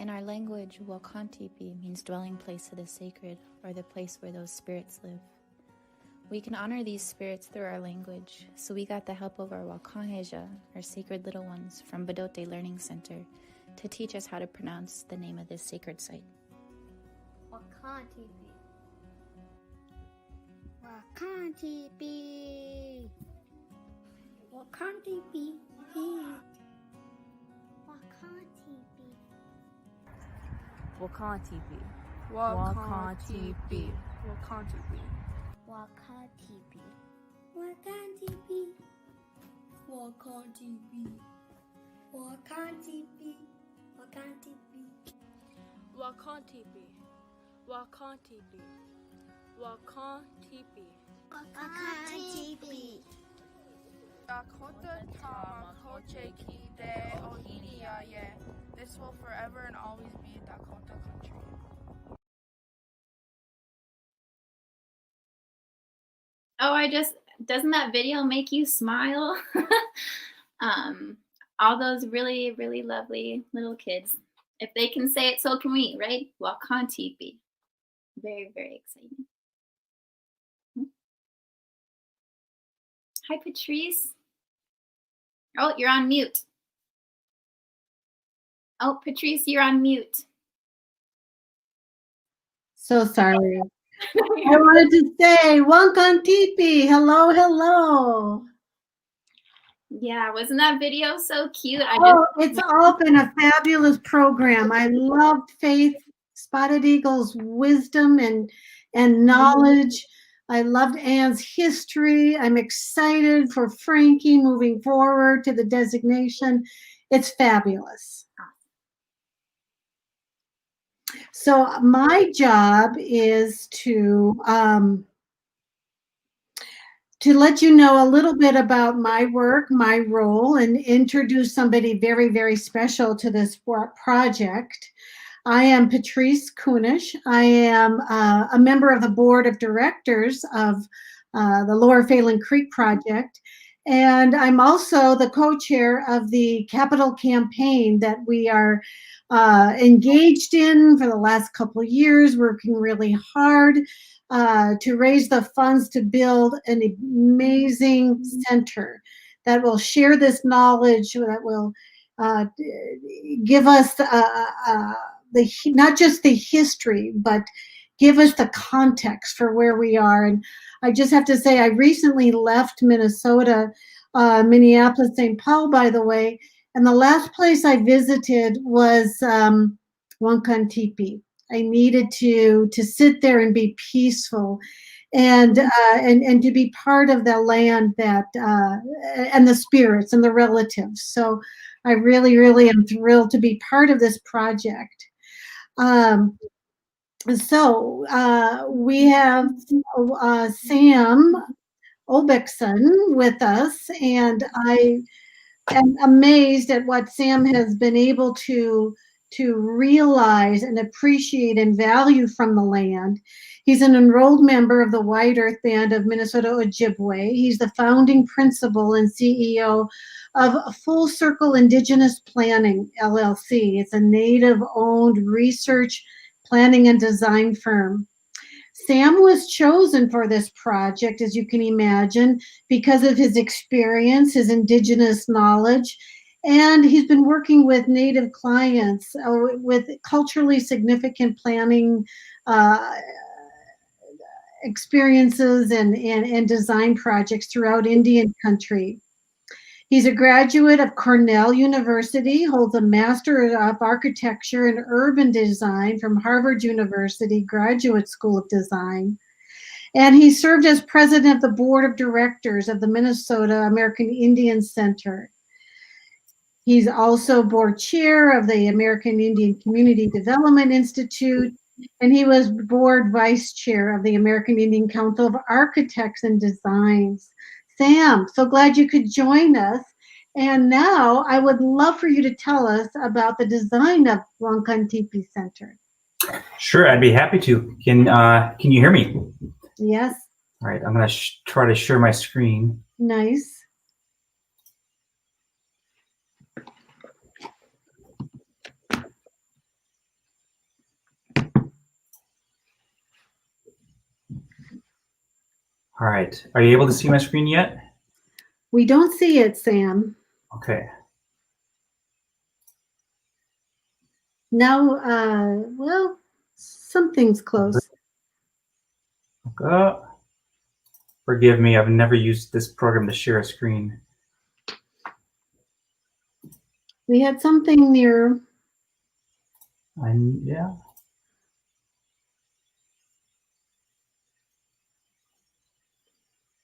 In our language, Wakan Tipi means dwelling place of the sacred, or the place where those spirits live. We can honor these spirits through our language, so we got the help of our Wakáŋ, our sacred little ones from Bedote Learning Center, to teach us how to pronounce the name of this sacred site. Wakan Tipi. Wakan Tipi. Wakan Tipi. Wakan Tipi. Wakan Tipi. Wakan Tipi. Wakan Tipi. Wakan Tipi. Wakan Tipi. Wakan Tipi. Wakan Tipi. Wakan Tipi. Wakan Tipi. Wakan Tipi. Wakan Tipi. Wakan Tipi. Dakota Tama Koche Ki De Ohinia Ye. This will forever and always be a Dakota country. Oh, doesn't that video make you smile? All those really, really lovely little kids. If they can say it, so can we, right? Wakan Tipi. Very, very exciting. Hi, Patrice. Oh, you're on mute. Oh, Patrice, you're on mute. So sorry. I wanted to say, Wakan Tipi, hello, hello. Yeah, wasn't that video so cute? It's all been a fabulous program. I loved Faith, Spotted Eagle's wisdom and knowledge. I loved Anne's history. I'm excited for Frankie moving forward to the designation. It's fabulous. So my job is to let you know a little bit about my work, my role, and introduce somebody very, very special to this project. I am Patrice Kunish. I am a member of the board of directors of the Lower Phelan Creek Project. And I'm also the co-chair of the capital campaign that we are engaged in for the last couple of years, working really hard to raise the funds to build an amazing center that will share this knowledge, that will give us not just the history, but give us the context for where we are. And I just have to say, I recently left Minnesota, Minneapolis, St. Paul, by the way, and the last place I visited was Wakan Tipi. I needed to sit there and be peaceful, and to be part of the land that and the spirits and the relatives. So I really, really am thrilled to be part of this project. So we have Sam Obekson with us, and I am amazed at what Sam has been able to to realize and appreciate and value from the land. He's an enrolled member of the White Earth Band of Minnesota Ojibwe. He's the founding principal and CEO of Full Circle Indigenous Planning, LLC. It's a Native-owned research, planning, and design firm. Sam was chosen for this project, as you can imagine, because of his experience, his Indigenous knowledge, and he's been working with Native clients with culturally significant planning experiences and design projects throughout Indian country. He's a graduate of Cornell University, holds a Master of Architecture and Urban Design from Harvard University Graduate School of Design. And he served as president of the board of directors of the Minnesota American Indian Center. He's also board chair of the American Indian Community Development Institute, and he was board vice chair of the American Indian Council of Architects and Designs. Sam, so glad you could join us. And now I would love for you to tell us about the design of Wakan Tipi Center. Sure, I'd be happy to. Can you hear me? Yes. All right, I'm going to try to share my screen. Nice. All right, are you able to see my screen yet? We don't see it, Sam. Okay. Now, well, something's close. Forgive me, I've never used this program to share a screen. We had something near. Yeah.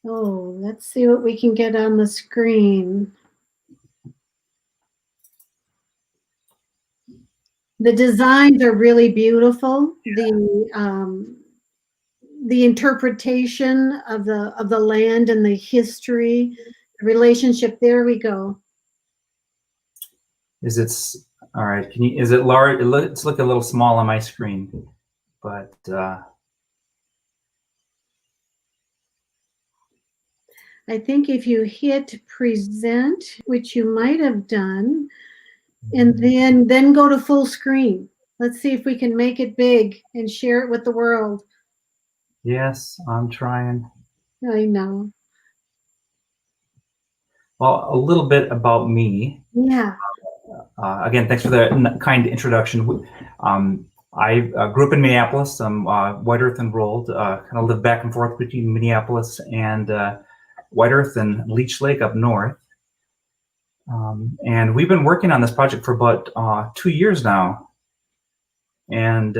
Oh, let's see what we can get on the screen. The designs are really beautiful. The interpretation of the land and the history, the relationship. There we go. All right? Is it large? It's looking a little small on my screen, but. I think if you hit present, which you might have done, and then go to full screen. Let's see if we can make it big and share it with the world. Yes, I'm trying. I know. Well, a little bit about me. Yeah. Again, thanks for the kind introduction. I grew up in Minneapolis. I'm White Earth enrolled. Kind of lived back and forth between Minneapolis and White Earth and Leech Lake up north. And we've been working on this project for about 2 years now. And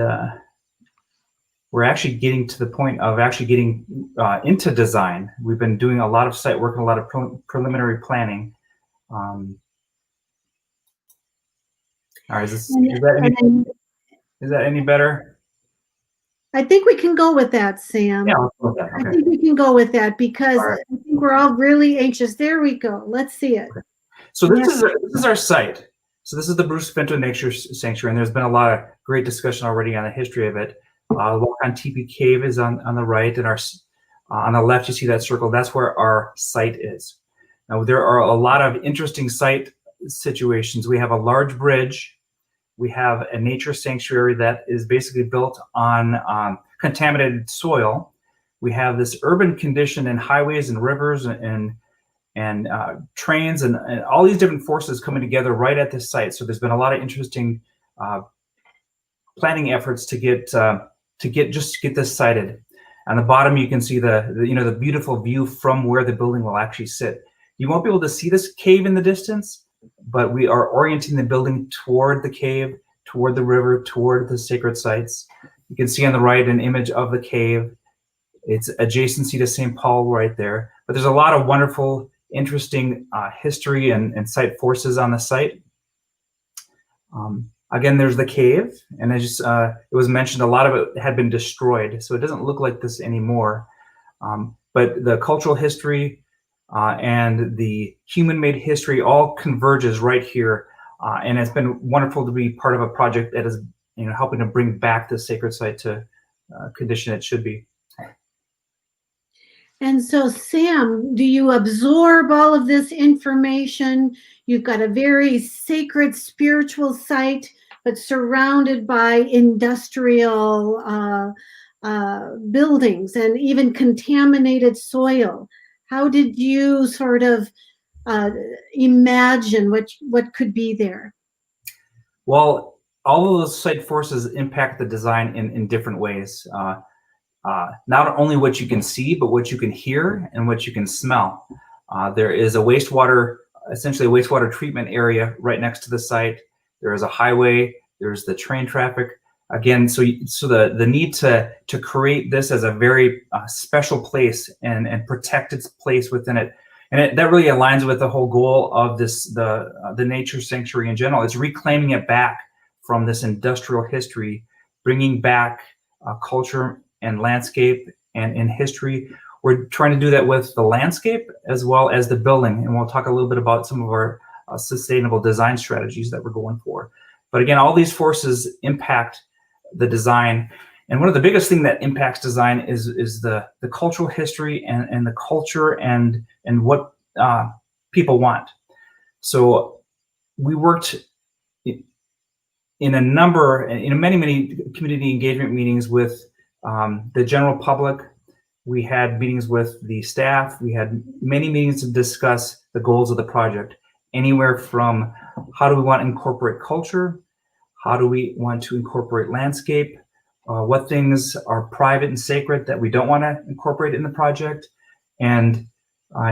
we're actually getting to the point of actually getting into design. We've been doing a lot of site work and a lot of preliminary planning. All right, is that any better? I think we can go with that, Sam. Yeah, let's go with that. Okay. I think we can go with that because I think we're all really anxious. There we go. Let's see it. Okay. So this is our site. So this is the Bruce Pinto Nature Sanctuary, and there's been a lot of great discussion already on the history of it. Wakan Tipi Cave is on the right, and on the left you see that circle. That's where our site is. Now there are a lot of interesting site situations. We have a large bridge. We have a nature sanctuary that is basically built on contaminated soil. We have this urban condition and highways and rivers and trains and all these different forces coming together right at this site. So there's been a lot of interesting planning efforts to get this sited. On the bottom, you can see the beautiful view from where the building will actually sit. You won't be able to see this cave in the distance, but we are orienting the building toward the cave, toward the river, toward the sacred sites. You can see on the right an image of the cave. It's adjacency to St. Paul right there. But there's a lot of wonderful, interesting history and site forces on the site. Again, there's the cave, and it was mentioned a lot of it had been destroyed, so it doesn't look like this anymore. But the cultural history and the human-made history all converges right here And it's been wonderful to be part of a project that is, helping to bring back the sacred site to condition it should be. And so, Sam, do you absorb all of this information? You've got a very sacred spiritual site, but surrounded by industrial buildings and even contaminated soil. How did you sort of imagine what could be there? Well, all of those site forces impact the design in different ways. Not only what you can see, but what you can hear and what you can smell. There is essentially a wastewater treatment area right next to the site. There is a highway. There's the train traffic. Again, so the need to create this as a very special place and protect its place within it. And that really aligns with the whole goal of the nature sanctuary in general. It's reclaiming it back from this industrial history, bringing back culture and landscape and history. We're trying to do that with the landscape as well as the building. And we'll talk a little bit about some of our sustainable design strategies that we're going for. But again, all these forces impact the design. And one of the biggest thing that impacts design is the cultural history and the culture and what people want. So we worked in many community engagement meetings with the general public. We had meetings with the staff. We had many meetings to discuss the goals of the project, anywhere from how do we want to incorporate culture, how do we want to incorporate landscape, what things are private and sacred that we don't want to incorporate in the project. And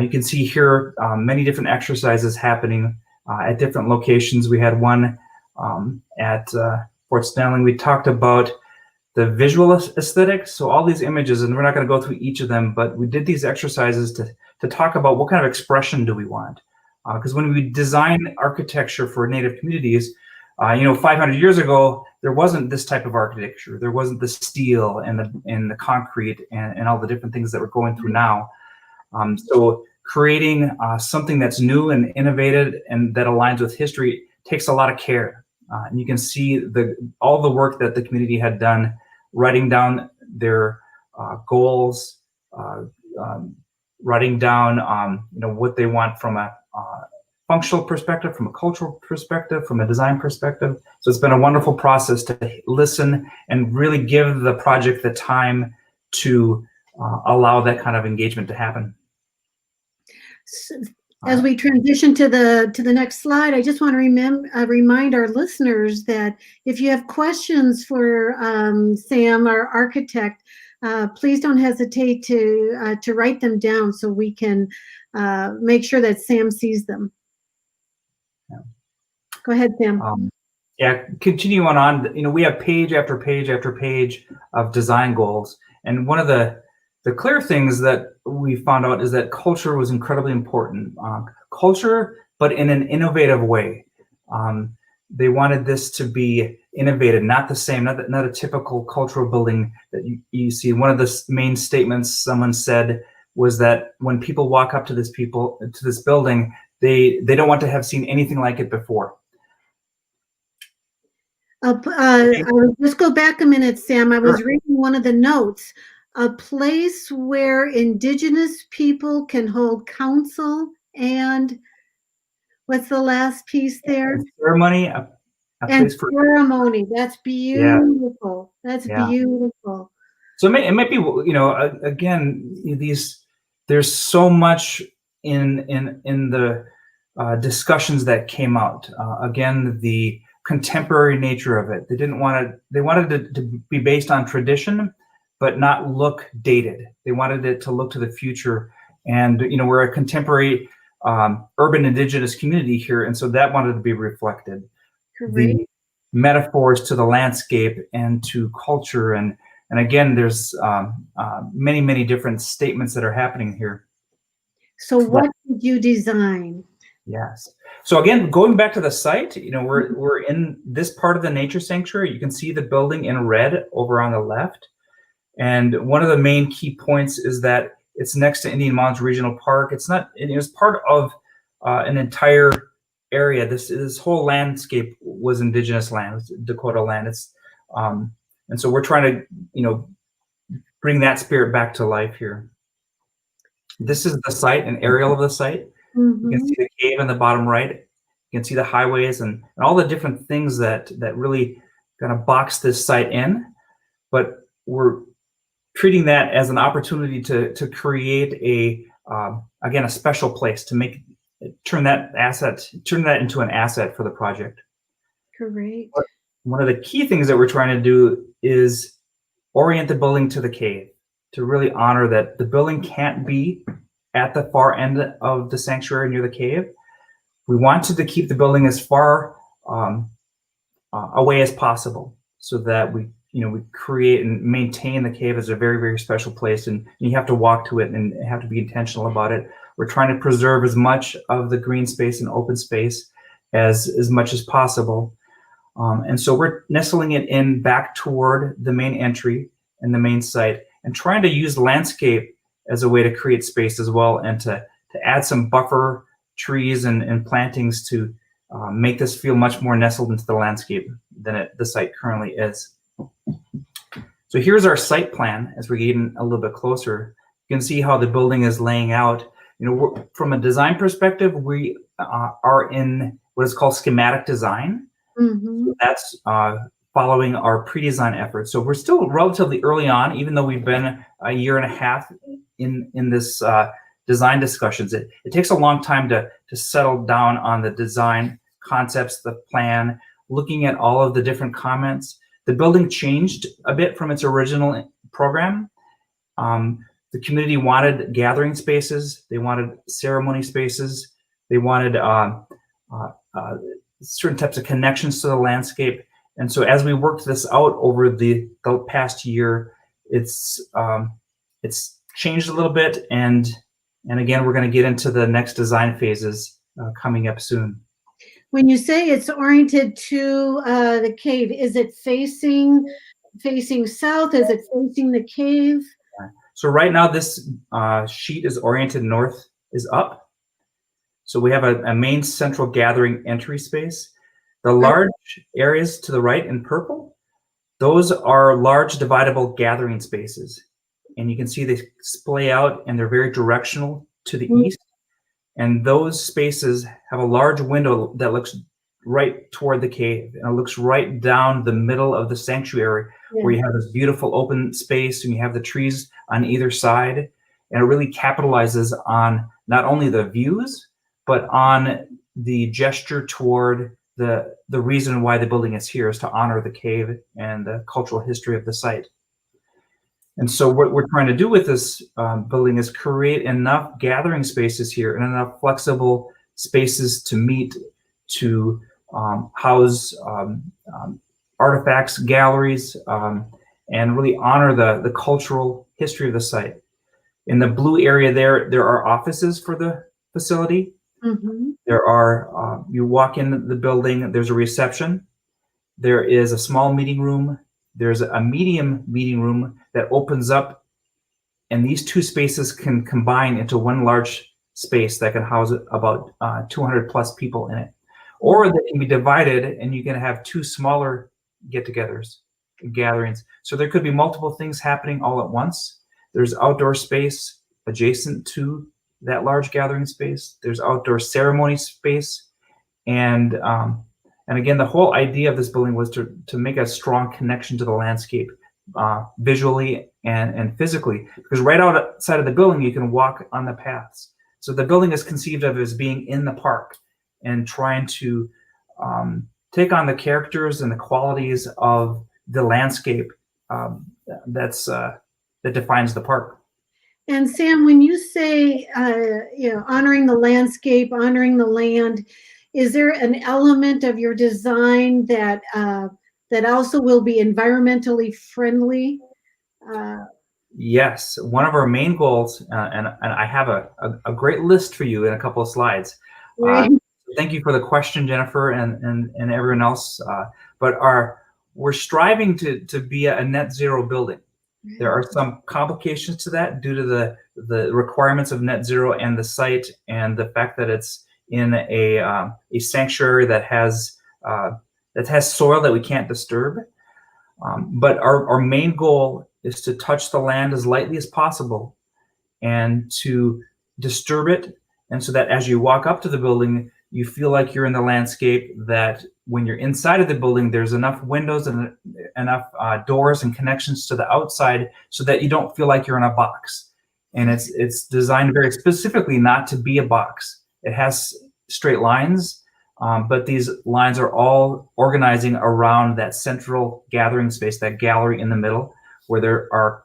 you can see here many different exercises happening at different locations. We had one at Fort Snelling. We talked about the visual aesthetics. So all these images, and we're not going to go through each of them, but we did these exercises to talk about what kind of expression do we want. Because when we design architecture for Native communities, 500 years ago, there wasn't this type of architecture. There wasn't the steel and the concrete and all the different things that we're going through now. So creating something that's new and innovative and that aligns with history takes a lot of care. And you can see all the work that the community had done, writing down their goals, writing down what they want from a functional perspective, from a cultural perspective, from a design perspective. So it's been a wonderful process to listen and really give the project the time to allow that kind of engagement to happen. As we transition to the next slide, I just want to remind our listeners that if you have questions for Sam, our architect, please don't hesitate to write them down so we can make sure that Sam sees them. Yeah. Go ahead, Sam. Continue on. We have page after page after page of design goals, and one of the clear things that we found out is that culture was incredibly important. Culture, but in an innovative way. They wanted this to be innovative, not the same, not a typical cultural building that you see. One of the main statements someone said was that when people walk up to this building, they don't want to have seen anything like it before. I'll just go back a minute, Sam. I was reading one of the notes. A place where Indigenous people can hold council and what's the last piece there? Ceremony. Ceremony. That's beautiful. Yeah. That's beautiful. So it might be, again, there's so much in the discussions that came out. Again, the contemporary nature of it. They wanted it to be based on tradition, but not look dated. They wanted it to look to the future. And, we're a contemporary urban Indigenous community here. And so that wanted to be reflected. Correct. The metaphors to the landscape and to culture. And again, there's many, many different statements that are happening here. So what did you design? Yes. So again, going back to the site, we're in this part of the nature sanctuary. You can see the building in red over on the left. And one of the main key points is that it's next to Indian Mounds Regional Park. It's part of an entire area, this whole landscape was indigenous land, it was Dakota land. It's and so we're trying to, bring that spirit back to life here. This is the site, an aerial of the site. You can see the cave in the bottom right. You can see the highways and all the different things that really kind of box this site in. But we're treating that as an opportunity to create again, a special place to turn that into an asset for the project. Great. One of the key things that we're trying to do is orient the building to the cave, to really honor that the building can't be at the far end of the sanctuary near the cave. We wanted to keep the building as far away as possible, so that we create and maintain the cave as a very, very special place, and you have to walk to it and have to be intentional about it. We're trying to preserve as much of the green space and open space as much as possible. And so we're nestling it in back toward the main entry and the main site, and trying to use landscape as a way to create space as well, and to add some buffer trees and plantings to make this feel much more nestled into the landscape than the site currently is. So here's our site plan as we're getting a little bit closer. You can see how the building is laying out. From a design perspective, we are in what is called schematic design. So that's following our pre-design efforts. So we're still relatively early on, even though we've been a year and a half in this design discussions. It takes a long time to settle down on the design concepts, the plan, looking at all of the different comments. The building changed a bit from its original program. The community wanted gathering spaces, they wanted ceremony spaces, they wanted certain types of connections to the landscape. And so as we worked this out over the past year, it's changed a little bit. And again, we're going to get into the next design phases coming up soon. When you say it's oriented to the cave, is it facing south? Is it facing the cave? So right now, this sheet is oriented north is up. So we have a main central gathering entry space. The large areas to the right in purple, those are large dividable gathering spaces. And you can see they splay out and they're very directional to the east. And those spaces have a large window that looks right toward the cave, and it looks right down the middle of the sanctuary, where you have this beautiful open space and you have the trees on either side. And it really capitalizes on not only the views, but on the gesture toward the reason why the building is here, is to honor the cave and the cultural history of the site. And so what we're trying to do with this building is create enough gathering spaces here and enough flexible spaces to meet, to house artifacts, galleries, and really honor the cultural history of the site. In the blue area there are offices for the facility. There are, you walk in the building, there's a reception. There is a small meeting room. There's a medium meeting room that opens up, and these two spaces can combine into one large space that can house about 200 plus people in it. Or they can be divided and you can have two smaller get-togethers, gatherings. So there could be multiple things happening all at once. There's outdoor space adjacent to that large gathering space. There's outdoor ceremony space. And again, the whole idea of this building was to make a strong connection to the landscape, visually and physically, because right outside of the building, you can walk on the paths. So the building is conceived of as being in the park and trying to take on the characters and the qualities of the landscape that defines the park. And Sam, when you say, honoring the landscape, honoring the land, is there an element of your design that also will be environmentally friendly? Yes, one of our main goals, and I have a great list for you in a couple of slides. Thank you for the question, Jennifer, and everyone else. But we're striving to be a net zero building. There are some complications to that due to the requirements of net zero and the site and the fact that it's in a sanctuary that has soil that we can't disturb. But our main goal is to touch the land as lightly as possible and to disturb it. And so that as you walk up to the building, you feel like you're in the landscape, that when you're inside of the building, there's enough windows and enough doors and connections to the outside so that you don't feel like you're in a box. And it's designed very specifically not to be a box. It has straight lines, but these lines are all organizing around that central gathering space, that gallery in the middle, where there are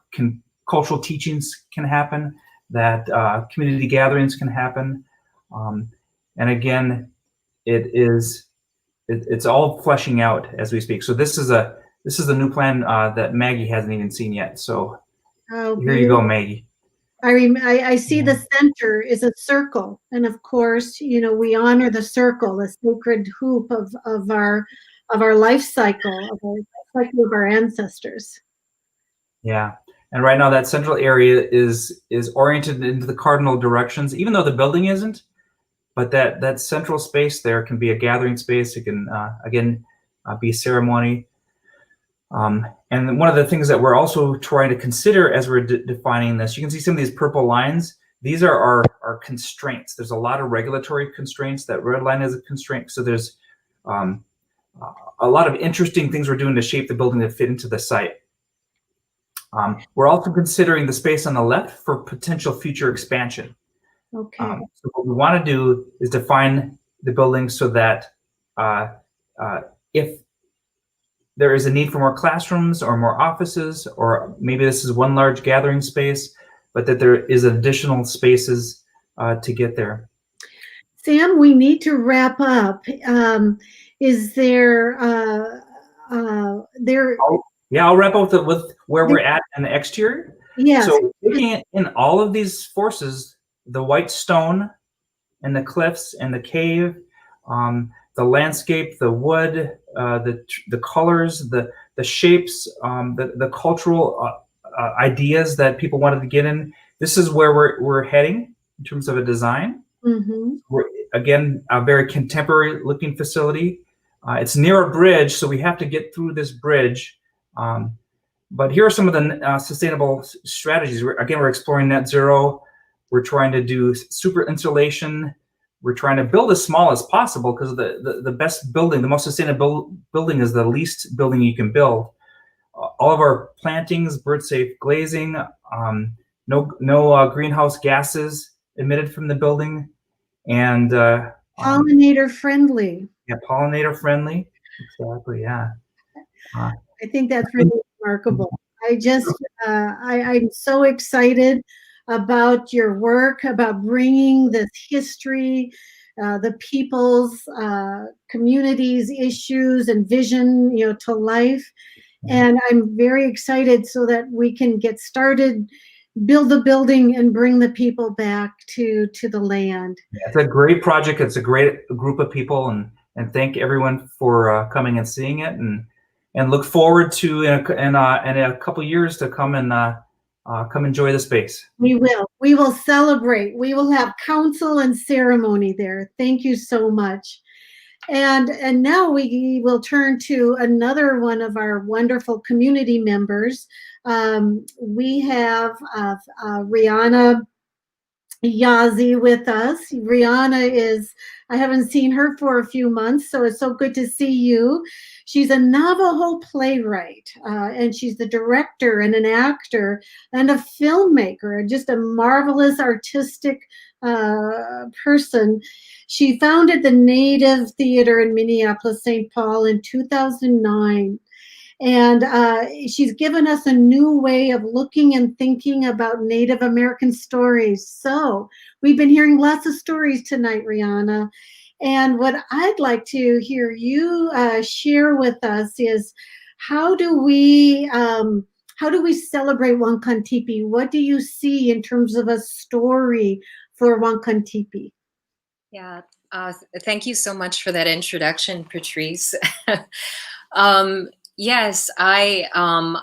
cultural teachings can happen, that community gatherings can happen. And again, it's all fleshing out as we speak. So this is a new plan that Maggie hasn't even seen yet. So here you go, Maggie. I see the center is a circle, and of course, we honor the circle, the sacred hoop of our life cycle, of our ancestors. Yeah, and right now that central area is oriented into the cardinal directions, even though the building isn't. But that central space there can be a gathering space. It can again be a ceremony. And one of the things that we're also trying to consider as we're defining this, you can see some of these purple lines. These are our constraints. There's a lot of regulatory constraints. That red line is a constraint. So there's a lot of interesting things we're doing to shape the building to fit into the site. We're also considering the space on the left for potential future expansion. Okay. So what we want to do is define the building so that if there is a need for more classrooms or more offices, or maybe this is one large gathering space, but that there is additional spaces to get there. Sam, we need to wrap up. Is there I'll wrap up with where we're at in the exterior. Yes. So looking in all of these forces, the white stone and the cliffs and the cave, the landscape, the wood, the colors, the shapes, the cultural ideas that people wanted to get in. This is where we're heading in terms of a design. Mm-hmm. We're, again, a very contemporary looking facility. It's near a bridge, so we have to get through this bridge. But here are some of the sustainable strategies. We're exploring net zero. We're trying to do super insulation. We're trying to build as small as possible, because the best building, the most sustainable building is the least building you can build. All of our plantings, bird safe glazing, no greenhouse gases emitted from the building, and pollinator friendly. Yeah, pollinator friendly. Exactly. Yeah. I think that's really remarkable. I'm so excited about your work, about bringing this history, the people's communities, issues, and vision, to life. And I'm very excited so that we can get started, build the building, and bring the people back to the land. Yeah, it's a great project. It's a great group of people, and thank everyone for coming and seeing it, and look forward to in a couple years to come and come enjoy the space. We will celebrate. We will have council and ceremony there. Thank you so much. And now we will turn to another one of our wonderful community members. We have Rihanna Yazzie with us. Rihanna I haven't seen her for a few months, so it's so good to see you. She's a Navajo playwright, and she's the director and an actor and a filmmaker, just a marvelous artistic person. She founded the Native Theater in Minneapolis, St. Paul in 2009. And she's given us a new way of looking and thinking about Native American stories. So we've been hearing lots of stories tonight, Rihanna. And what I'd like to hear you share with us is, how do we celebrate Wakan Tipi? What do you see in terms of a story for Wakan Tipi? Yeah, thank you so much for that introduction, Patrice. Yes, I'm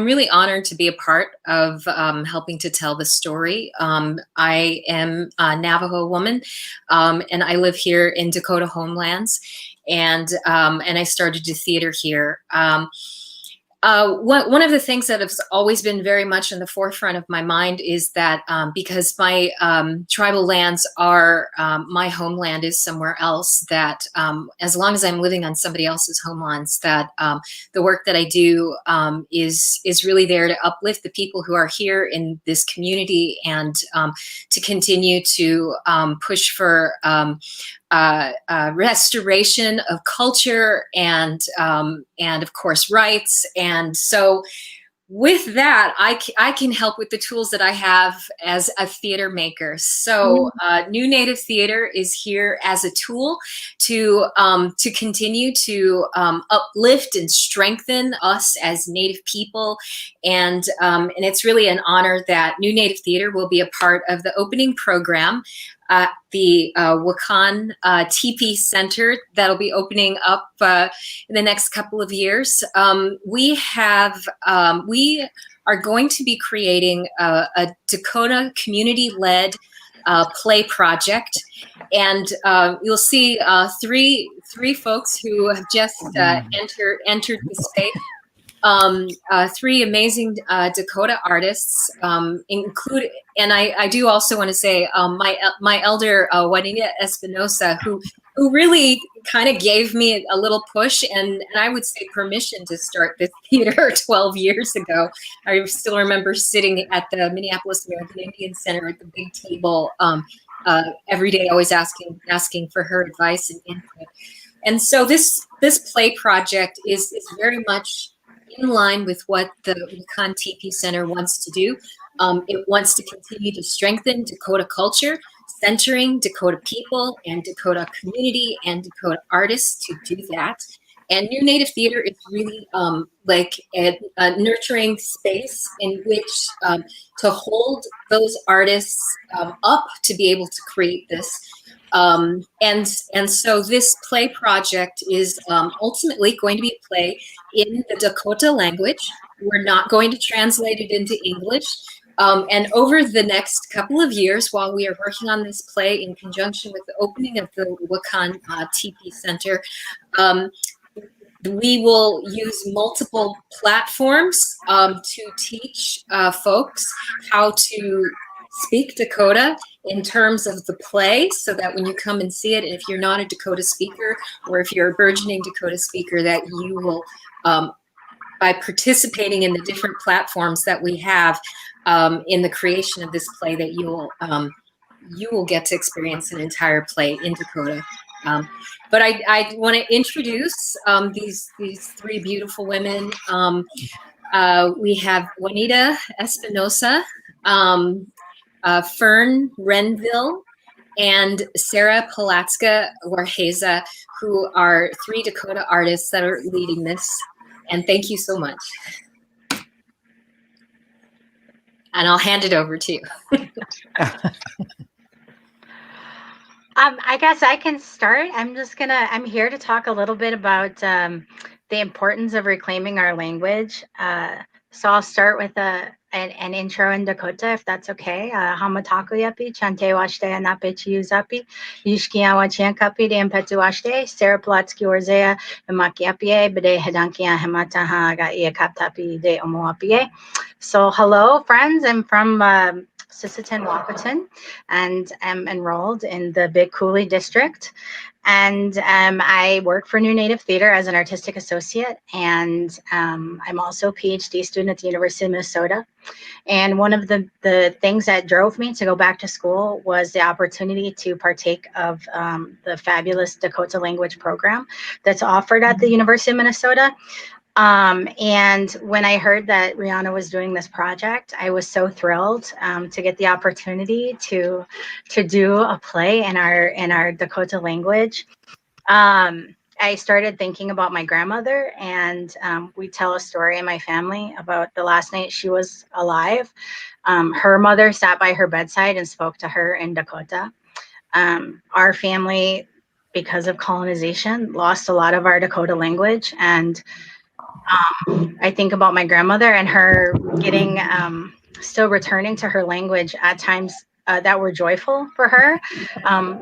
really honored to be a part of helping to tell the story. I am a Navajo woman, and I live here in Dakota Homelands, and I started to theater here. One of the things that has always been very much in the forefront of my mind is that because my tribal lands are, my homeland is somewhere else, that as long as I'm living on somebody else's homelands, that the work that I do is really there to uplift the people who are here in this community, and to continue to push for restoration of culture and of course rights. And so with that, I can help with the tools that I have as a theater maker. So New Native Theater is here as a tool to continue to uplift and strengthen us as Native people. And it's really an honor that New Native Theater will be a part of the opening program at the Wakan Tipi Center that'll be opening up in the next couple of years. We are going to be creating a Dakota community-led play project, and you'll see three folks who have just entered the space. Three amazing Dakota artists, include, and I do also want to say my elder Juanita Espinosa, who really kind of gave me a little push and I would say permission to start this theater 12 years ago. I still remember sitting at the Minneapolis American Indian Center at the big table every day, always asking for her advice and input. And so this play project is very much in line with what the Wakan Tipi Center wants to do. It wants to continue to strengthen Dakota culture, centering Dakota people and Dakota community and Dakota artists to do that. And New Native Theater is really like a nurturing space in which to hold those artists up to be able to create this. And so this play project is ultimately going to be a play in the Dakota language. We're not going to translate it into English. And over the next couple of years, while we are working on this play in conjunction with the opening of the Wakan Tipi Center, we will use multiple platforms to teach folks how to speak Dakota in terms of the play, so that when you come and see it, if you're not a Dakota speaker or if you're a burgeoning Dakota speaker, that you will, by participating in the different platforms that we have in the creation of this play, that you will get to experience an entire play in Dakota. But I want to introduce these three beautiful women. We have Juanita Espinosa, Fern Renville, and Sarah Palatzka Warheza, who are three Dakota artists that are leading this. And thank you so much. And I'll hand it over to you. I guess I can start. I'm here to talk a little bit about the importance of reclaiming our language. So I'll start with an intro in Dakota, if that's okay. Hamataku yapi, chante washte anape chiuzapi, yushkia wachian kapi de empetu washte, Sarah Palatsky Orzea, Makiapie, Bede Hedankia Hemataha ga ia kaptapi de omoapie. So hello, friends. I'm from Sisseton, Wapaton, and am enrolled in the Big Coulee District. And I work for New Native Theater as an artistic associate, and I'm also a PhD student at the University of Minnesota. And one of the things that drove me to go back to school was the opportunity to partake of the fabulous Dakota language program that's offered at the University of Minnesota. And when I heard that Rihanna was doing this project, I was so thrilled to get the opportunity to do a play in our Dakota language. I started thinking about my grandmother, and we tell a story in my family about the last night she was alive. Her mother sat by her bedside and spoke to her in Dakota. Our family, because of colonization, lost a lot of our Dakota language, and I think about my grandmother and her getting, still returning to her language at times that were joyful for her.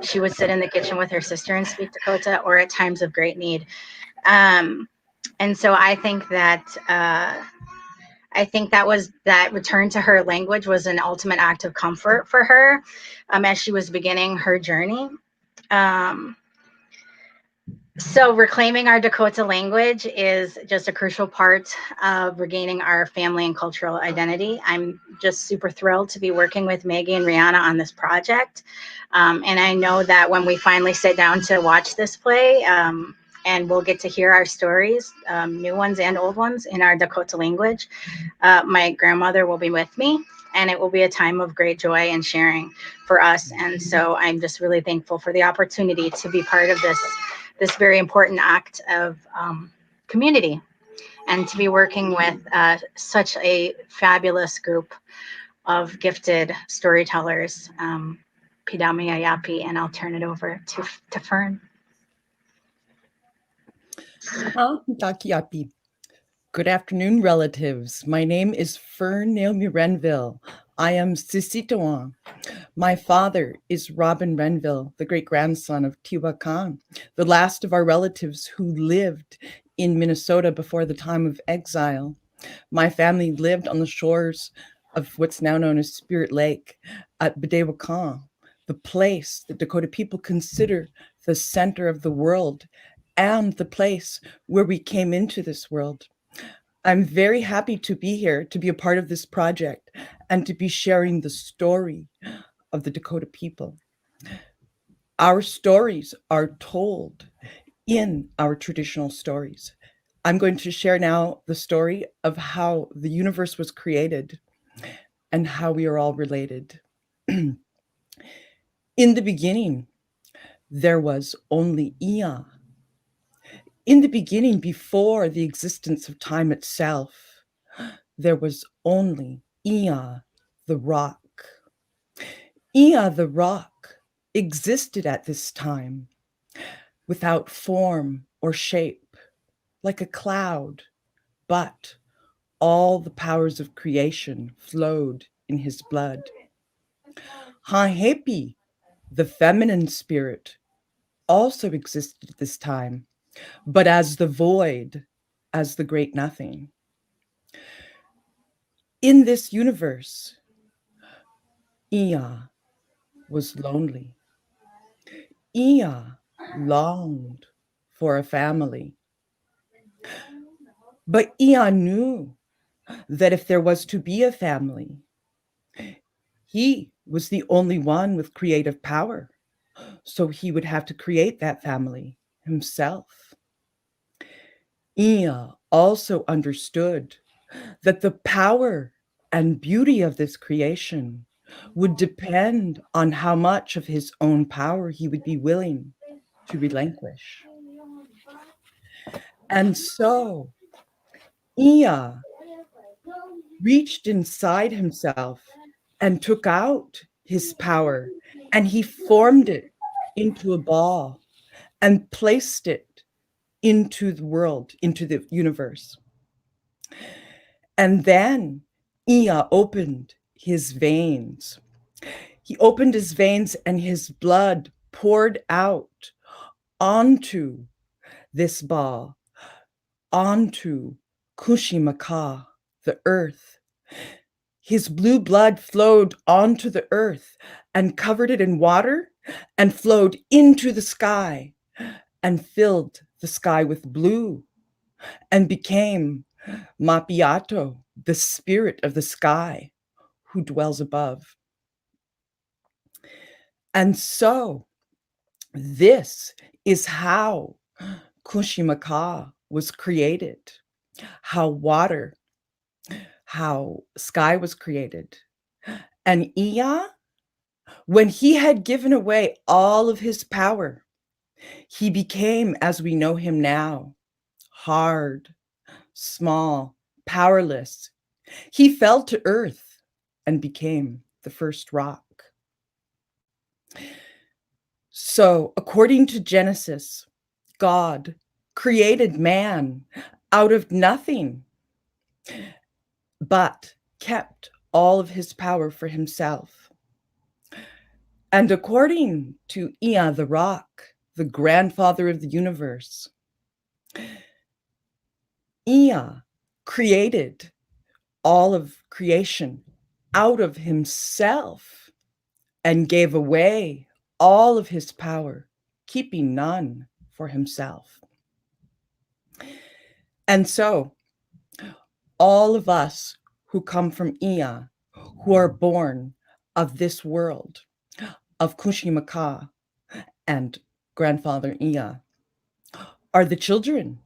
She would sit in the kitchen with her sister and speak Dakota, or at times of great need. And so I think that that return to her language was an ultimate act of comfort for her as she was beginning her journey. So reclaiming our Dakota language is just a crucial part of regaining our family and cultural identity. I'm just super thrilled to be working with Maggie and Rihanna on this project. And I know that when we finally sit down to watch this play, and we'll get to hear our stories, new ones and old ones, in our Dakota language, my grandmother will be with me, and it will be a time of great joy and sharing for us. And so I'm just really thankful for the opportunity to be part of this very important act of community, and to be working with such a fabulous group of gifted storytellers. Pidami Ayapi, and I'll turn it over to Fern. Good afternoon, relatives. My name is Fern Naomi Renville. I am Sisitoan. My father is Robin Renville, the great-grandson of Wakáŋ, the last of our relatives who lived in Minnesota before the time of exile. My family lived on the shores of what's now known as Spirit Lake at Wakáŋ, the place that Dakota people consider the center of the world and the place where we came into this world. I'm very happy to be here, to be a part of this project, and to be sharing the story of the Dakota people. Our stories are told in our traditional stories. I'm going to share now the story of how the universe was created and how we are all related. In the beginning, there was only Ia. In the beginning, before the existence of time itself, there was only Ia, the rock. Ia, the rock, existed at this time without form or shape, like a cloud, but all the powers of creation flowed in his blood. Hahepi, the feminine spirit, also existed at this time, but as the void, as the great nothing. In this universe, Ia was lonely. Ia longed for a family. But Ia knew that if there was to be a family, he was the only one with creative power. So he would have to create that family himself. Ia also understood that the power and beauty of this creation would depend on how much of his own power he would be willing to relinquish. And so Ia reached inside himself and took out his power, and he formed it into a ball and placed it into the world, into the universe. And then Ia opened his veins. He opened his veins, and his blood poured out onto this ball, onto Kushimaka, the earth. His blue blood flowed onto the earth and covered it in water and flowed into the sky and filled the sky with blue and became Mapiato, the spirit of the sky who dwells above. And so this is how Kushimaka was created, how water, how sky was created. And Ia, when he had given away all of his power, he became, as we know him now, hard, small, powerless. He fell to earth and became the first rock. So, according to Genesis, God created man out of nothing, but kept all of his power for himself. And according to Ea the rock, the grandfather of the universe, Ea created all of creation out of himself and gave away all of his power, keeping none for himself. And so all of us who come from Ea, who are born of this world, of Kushimaka and grandfather Ea, are the children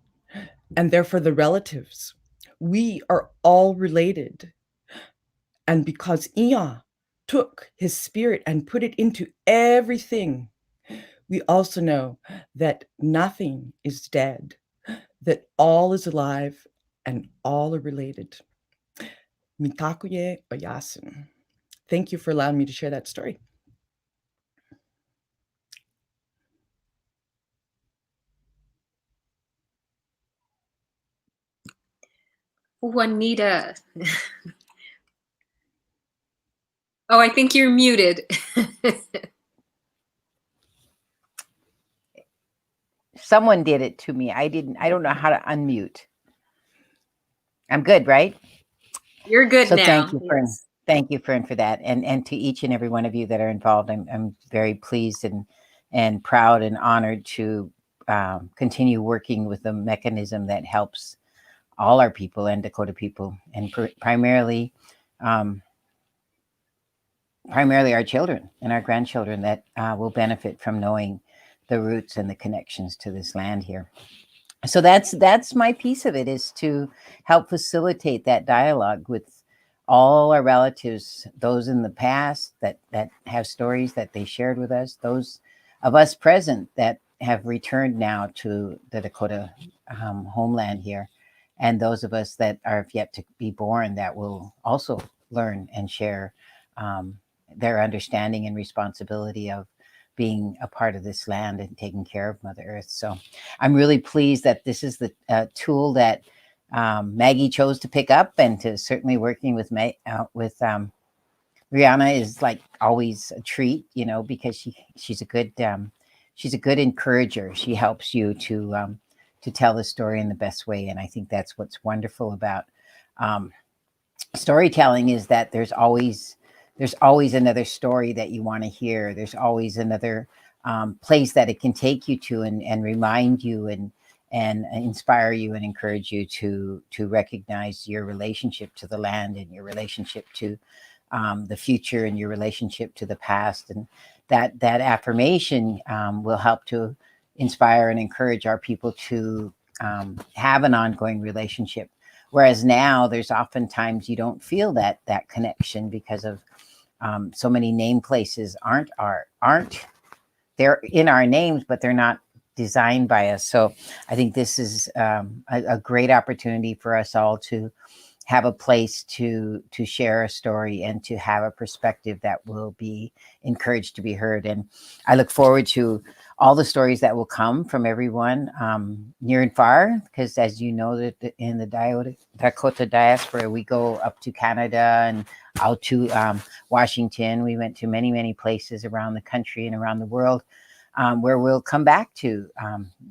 and therefore the relatives. We are all related. And because Ea took his spirit and put it into everything, we also know that nothing is dead, that all is alive and all are related. Mitakuye Oyasin. Thank you for allowing me to share that story. Juanita. Oh, I think you're muted. Someone did it to me. I don't know how to unmute. I'm good, right? You're good so now. Thank you, Fern, for that. And to each and every one of you that are involved, I'm very pleased and proud and honored to continue working with a mechanism that helps all our people and Dakota people, and primarily our children and our grandchildren that will benefit from knowing the roots and the connections to this land here. So that's my piece of it, is to help facilitate that dialogue with all our relatives, those in the past that have stories that they shared with us, those of us present that have returned now to the Dakota homeland here, and those of us that are yet to be born that will also learn and share their understanding and responsibility of being a part of this land and taking care of Mother Earth. So I'm really pleased that this is the tool that Maggie chose to pick up, and to certainly working with Rihanna is like always a treat, because she's a good encourager. She helps you to tell the story in the best way. And I think that's what's wonderful about storytelling, is that there's always another story that you want to hear. There's always another place that it can take you to and remind you and inspire you and encourage you to recognize your relationship to the land and your relationship to the future and your relationship to the past. And that affirmation will help to inspire and encourage our people to have an ongoing relationship. Whereas now there's oftentimes you don't feel that connection because of so many name places aren't they're in our names, but they're not designed by us. So I think this is a great opportunity for us all to have a place to share a story and to have a perspective that will be encouraged to be heard. And I look forward to all the stories that will come from everyone near and far, because as you know, that in the Dakota diaspora, we go up to Canada and out to Washington. We went to many, many places around the country and around the world, where we'll come back to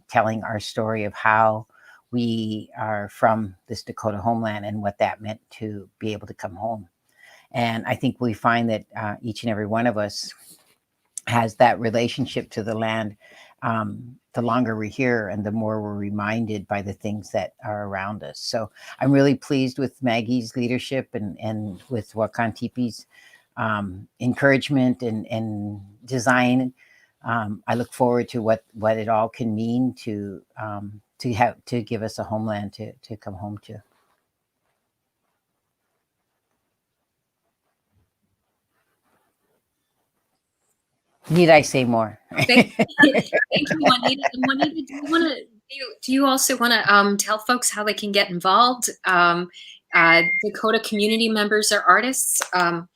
telling our story of how we are from this Dakota homeland and what that meant to be able to come home. And I think we find that each and every one of us has that relationship to the land. The longer we're here and the more we're reminded by the things that are around us. So I'm really pleased with Maggie's leadership and with Wakan Tipi's encouragement and design. I look forward to what it all can mean to give us a homeland to come home to. Need I say more? Thank you, Juanita. And Juanita, do you also want to tell folks how they can get involved? Dakota community members or artists, or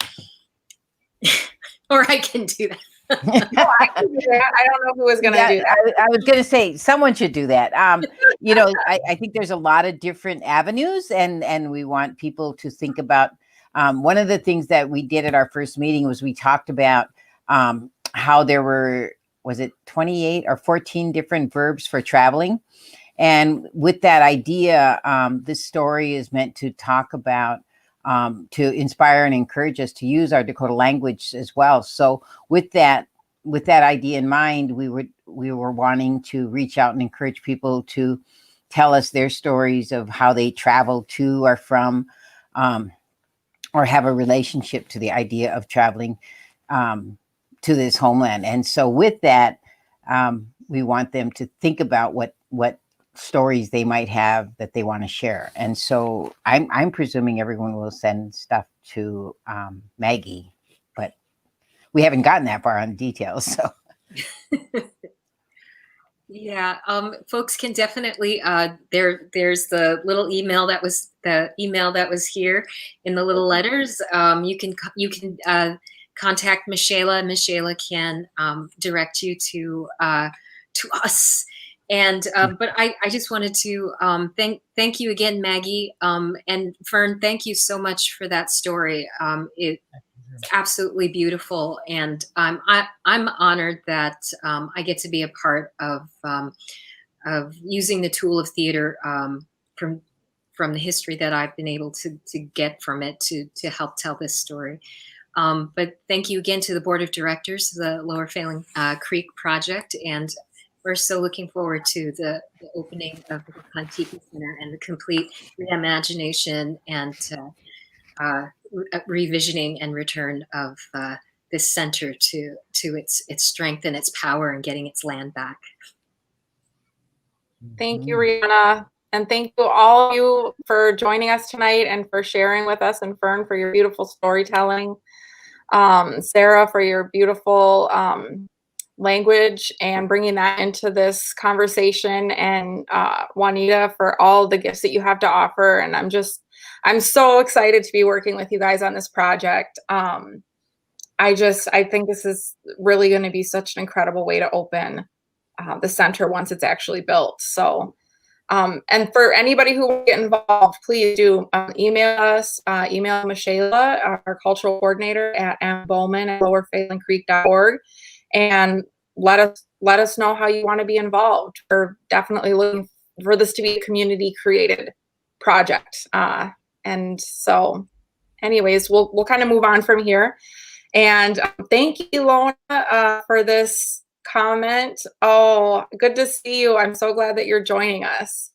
I can do that. I can do that. I don't know who was going to do that. I was going to say someone should do that. I think there's a lot of different avenues, and we want people to think about. One of the things that we did at our first meeting was we talked about how there were, was it 28 or 14 different verbs for traveling? And with that idea, this story is meant to talk about, to inspire and encourage us to use our Dakota language as well. So with that idea in mind, we were wanting to reach out and encourage people to tell us their stories of how they travel to or from, or have a relationship to the idea of traveling to this homeland. And so with that, we want them to think about what stories they might have that they want to share. And so I'm presuming everyone will send stuff to Maggie, but we haven't gotten that far on details. So yeah, folks can definitely there's the little email that was here in the little letters. You can contact Michela, and Michela can direct you to us. And but I just wanted to thank you again, Maggie, and Fern. Thank you so much for that story. It's absolutely beautiful, and I'm honored that I get to be a part of using the tool of theater from the history that I've been able to get from it to help tell this story. But thank you again to the Board of Directors, the Lower Faling Creek Project, and we're so looking forward to the opening of the Wakan Tipi Center and the complete reimagination and revisioning and return of this center to its strength and its power and getting its land back. Thank you, Rihanna. And thank you all of you for joining us tonight and for sharing with us, and Fern for your beautiful storytelling. Sarah for your beautiful language and bringing that into this conversation, and Juanita for all the gifts that you have to offer. And I'm so excited to be working with you guys on this project. I think this is really going to be such an incredible way to open the center once it's actually built. So, and for anybody who will get involved, please do email us, email Michela, our cultural coordinator, at mbowman@lowerfalingcreek.org, and let us know how you want to be involved. We're definitely looking for this to be a community created project. And so anyways, we'll kind of move on from here. And thank you, Lona, for this comment. Oh, good to see you. I'm so glad that you're joining us.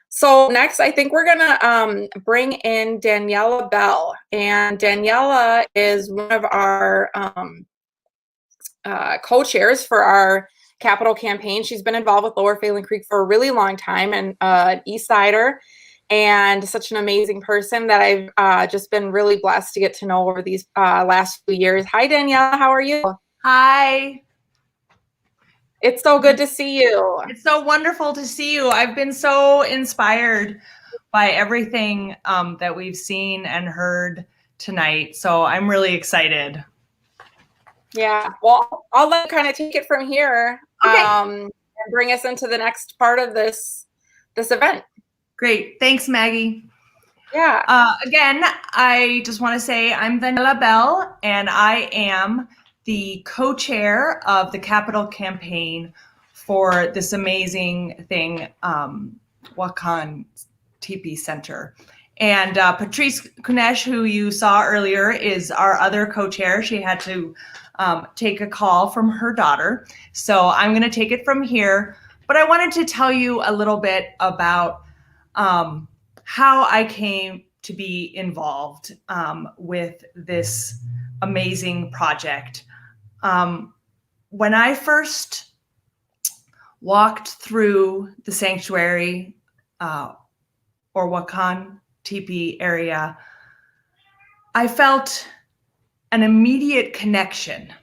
So next, I think we're gonna bring in Daniela Bell, and Daniela is one of our co-chairs for our capital campaign. She's been involved with Lower Faling Creek for a really long time, and an East Sider, and such an amazing person that I've just been really blessed to get to know over these last few years. Hi, Daniela, how are you? Hi. It's so good to see you. It's so wonderful to see you. I've been so inspired by everything that we've seen and heard tonight. So I'm really excited. Yeah, well, I'll let you kind of take it from here. Okay. And bring us into the next part of this event. Great. Thanks, Maggie. Yeah. Again, I just want to say I'm Daniela Bell, and I am the co-chair of the capital campaign for this amazing thing, Wakan Tipi Center. And Patrice Kunesh, who you saw earlier, is our other co-chair. She had to take a call from her daughter. So I'm going to take it from here. But I wanted to tell you a little bit about how I came to be involved with this amazing project. When I first walked through the sanctuary or Wakan Tipi area, I felt an immediate connection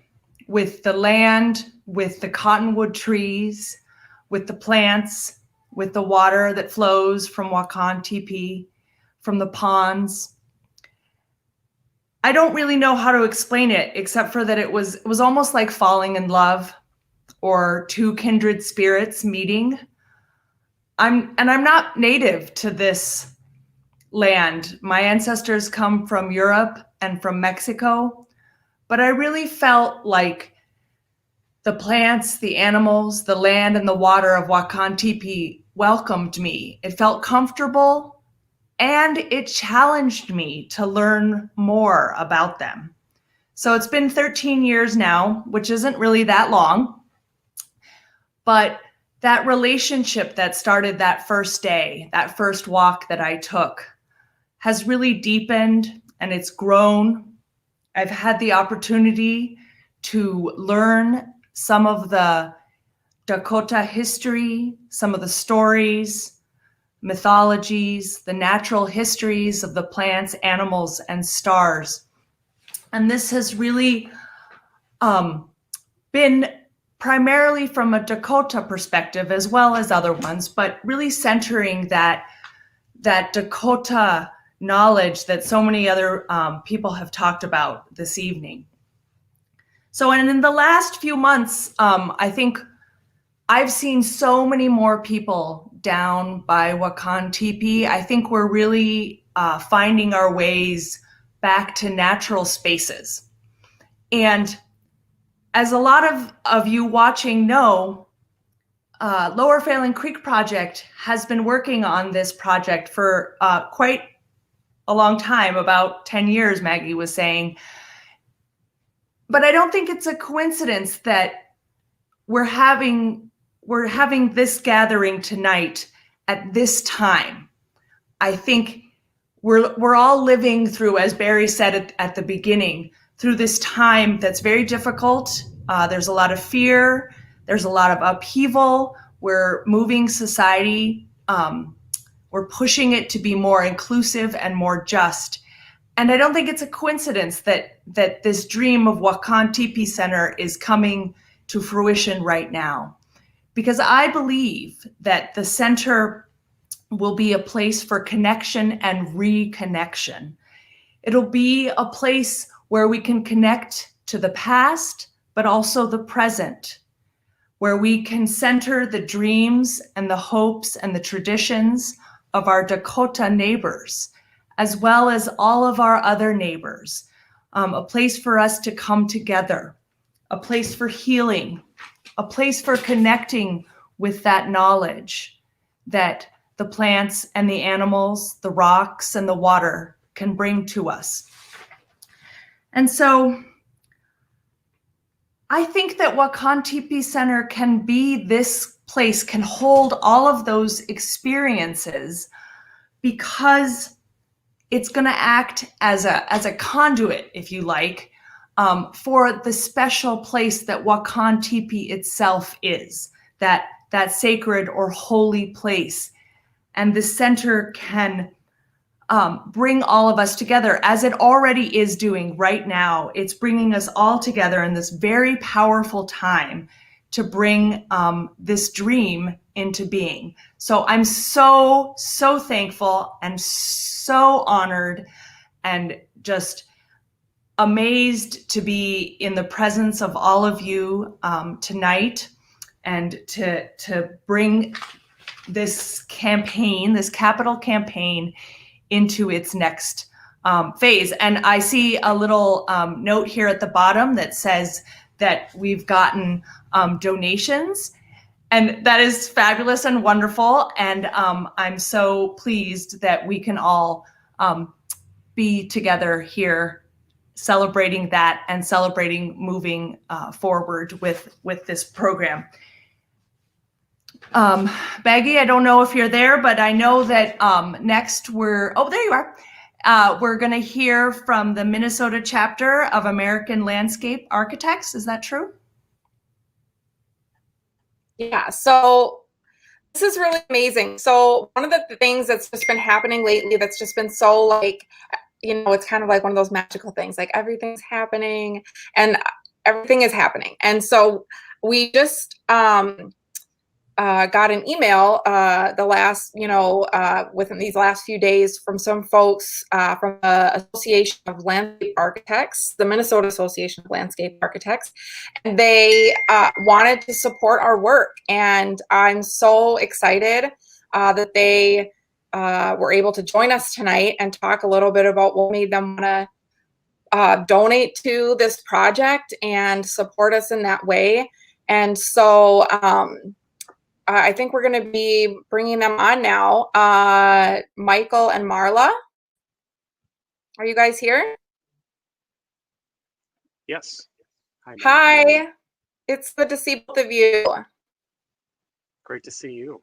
with the land, with the cottonwood trees, with the plants, with the water that flows from Wakan Tipi, from the ponds. I don't really know how to explain it, except for that it was almost like falling in love, or two kindred spirits meeting. I'm not native to this land. My ancestors come from Europe and from Mexico, but I really felt like the plants, the animals, the land, and the water of Wakan Tipi welcomed me. It felt comfortable, and it challenged me to learn more about them. So it's been 13 years now, which isn't really that long, but that relationship that started that first day, that first walk that I took, has really deepened, and it's grown. I've had the opportunity to learn some of the Dakota history, some of the stories, mythologies, the natural histories of the plants, animals, and stars. And this has really been primarily from a Dakota perspective, as well as other ones, but really centering that Dakota knowledge that so many other people have talked about this evening. So, and in the last few months, I think I've seen so many more people down by Wakan Tipi. I think we're really finding our ways back to natural spaces. And as a lot of you watching know, Lower Failing Creek Project has been working on this project for quite a long time, about 10 years, Maggie was saying. But I don't think it's a coincidence that we're having this gathering tonight at this time. I think we're all living through, as Barry said at the beginning, through this time that's very difficult. There's a lot of fear. There's a lot of upheaval. We're moving society. We're pushing it to be more inclusive and more just. And I don't think it's a coincidence that this dream of Wakan Tipi Center is coming to fruition right now. Because I believe that the center will be a place for connection and reconnection. It'll be a place where we can connect to the past, but also the present, where we can center the dreams and the hopes and the traditions of our Dakota neighbors, as well as all of our other neighbors. A place for us to come together, a place for healing, a place for connecting with that knowledge that the plants and the animals, the rocks and the water can bring to us. And so I think that Wakan Tipi Center can be this place, can hold all of those experiences, because it's going to act as a conduit, if you like, for the special place that Wakan Tipi itself is, that sacred or holy place. And the center can bring all of us together, as it already is doing right now. It's bringing us all together in this very powerful time to bring this dream into being. So I'm so, so thankful and so honored and just amazed to be in the presence of all of you tonight, and to bring this campaign, this capital campaign, into its next phase. And I see a little note here at the bottom that says that we've gotten donations, and that is fabulous and wonderful. And I'm so pleased that we can all be together here celebrating that and celebrating moving forward with this program. Baggy, I don't know if you're there, but I know that next there you are. We're going to hear from the Minnesota chapter of American Landscape Architects. Is that true? Yeah, so this is really amazing. So one of the things that's just been happening lately that's just been so, like, you know, it's kind of like one of those magical things, like everything's happening and everything is happening. And so we just got an email the last, within these last few days from some folks from the Association of Landscape Architects, the Minnesota Association of Landscape Architects, and they wanted to support our work. And I'm so excited that they were able to join us tonight and talk a little bit about what made them want to donate to this project and support us in that way. And so I think we're going to be bringing them on now. Michael and Marla, are you guys here? Yes. Hi. Hi. It's good to see both of you. Great to see you.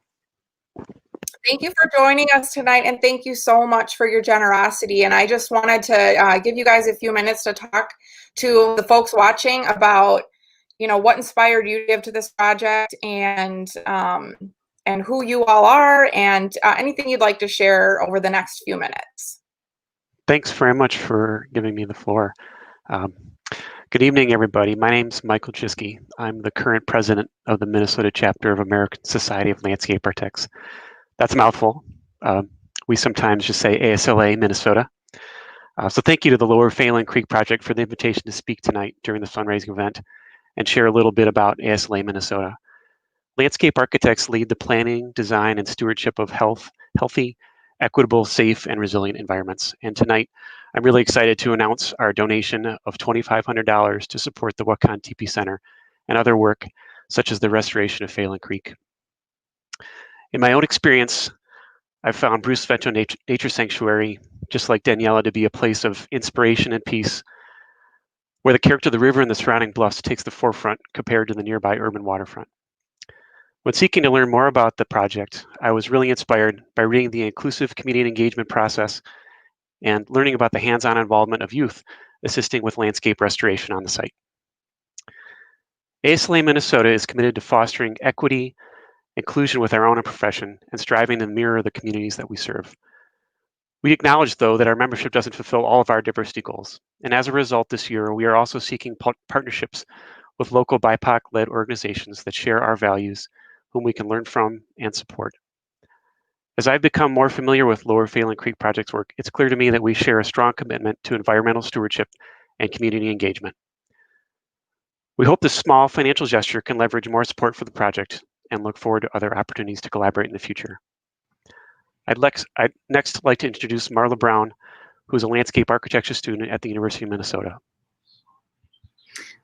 Thank you for joining us tonight, and thank you so much for your generosity. And I just wanted to give you guys a few minutes to talk to the folks watching about, what inspired you to give to this project, and who you all are, and anything you'd like to share over the next few minutes. Thanks very much for giving me the floor. Good evening, everybody. My name's Michael Jiske. I'm the current president of the Minnesota chapter of American Society of Landscape Architects. That's a mouthful. We sometimes just say ASLA Minnesota. So thank you to the Lower Phelan Creek Project for the invitation to speak tonight during the fundraising event and share a little bit about ASLA Minnesota. Landscape architects lead the planning, design, and stewardship of healthy, equitable, safe, and resilient environments. And tonight, I'm really excited to announce our donation of $2,500 to support the Wakan Tipi Center and other work, such as the restoration of Phelan Creek. In my own experience, I've found Bruce Vento Nature Sanctuary, just like Daniela, to be a place of inspiration and peace, where the character of the river and the surrounding bluffs takes the forefront compared to the nearby urban waterfront. When seeking to learn more about the project, I was really inspired by reading the inclusive community engagement process and learning about the hands-on involvement of youth assisting with landscape restoration on the site. ASLA Minnesota is committed to fostering equity, inclusion with our own profession, and striving to mirror the communities that we serve. We acknowledge, though, that our membership doesn't fulfill all of our diversity goals. And as a result, this year, we are also seeking partnerships with local BIPOC-led organizations that share our values, whom we can learn from and support. As I've become more familiar with Lower Phelan Creek Project's work, it's clear to me that we share a strong commitment to environmental stewardship and community engagement. We hope this small financial gesture can leverage more support for the project and look forward to other opportunities to collaborate in the future. I'd next like to introduce Marla Brown, who is a landscape architecture student at the University of Minnesota.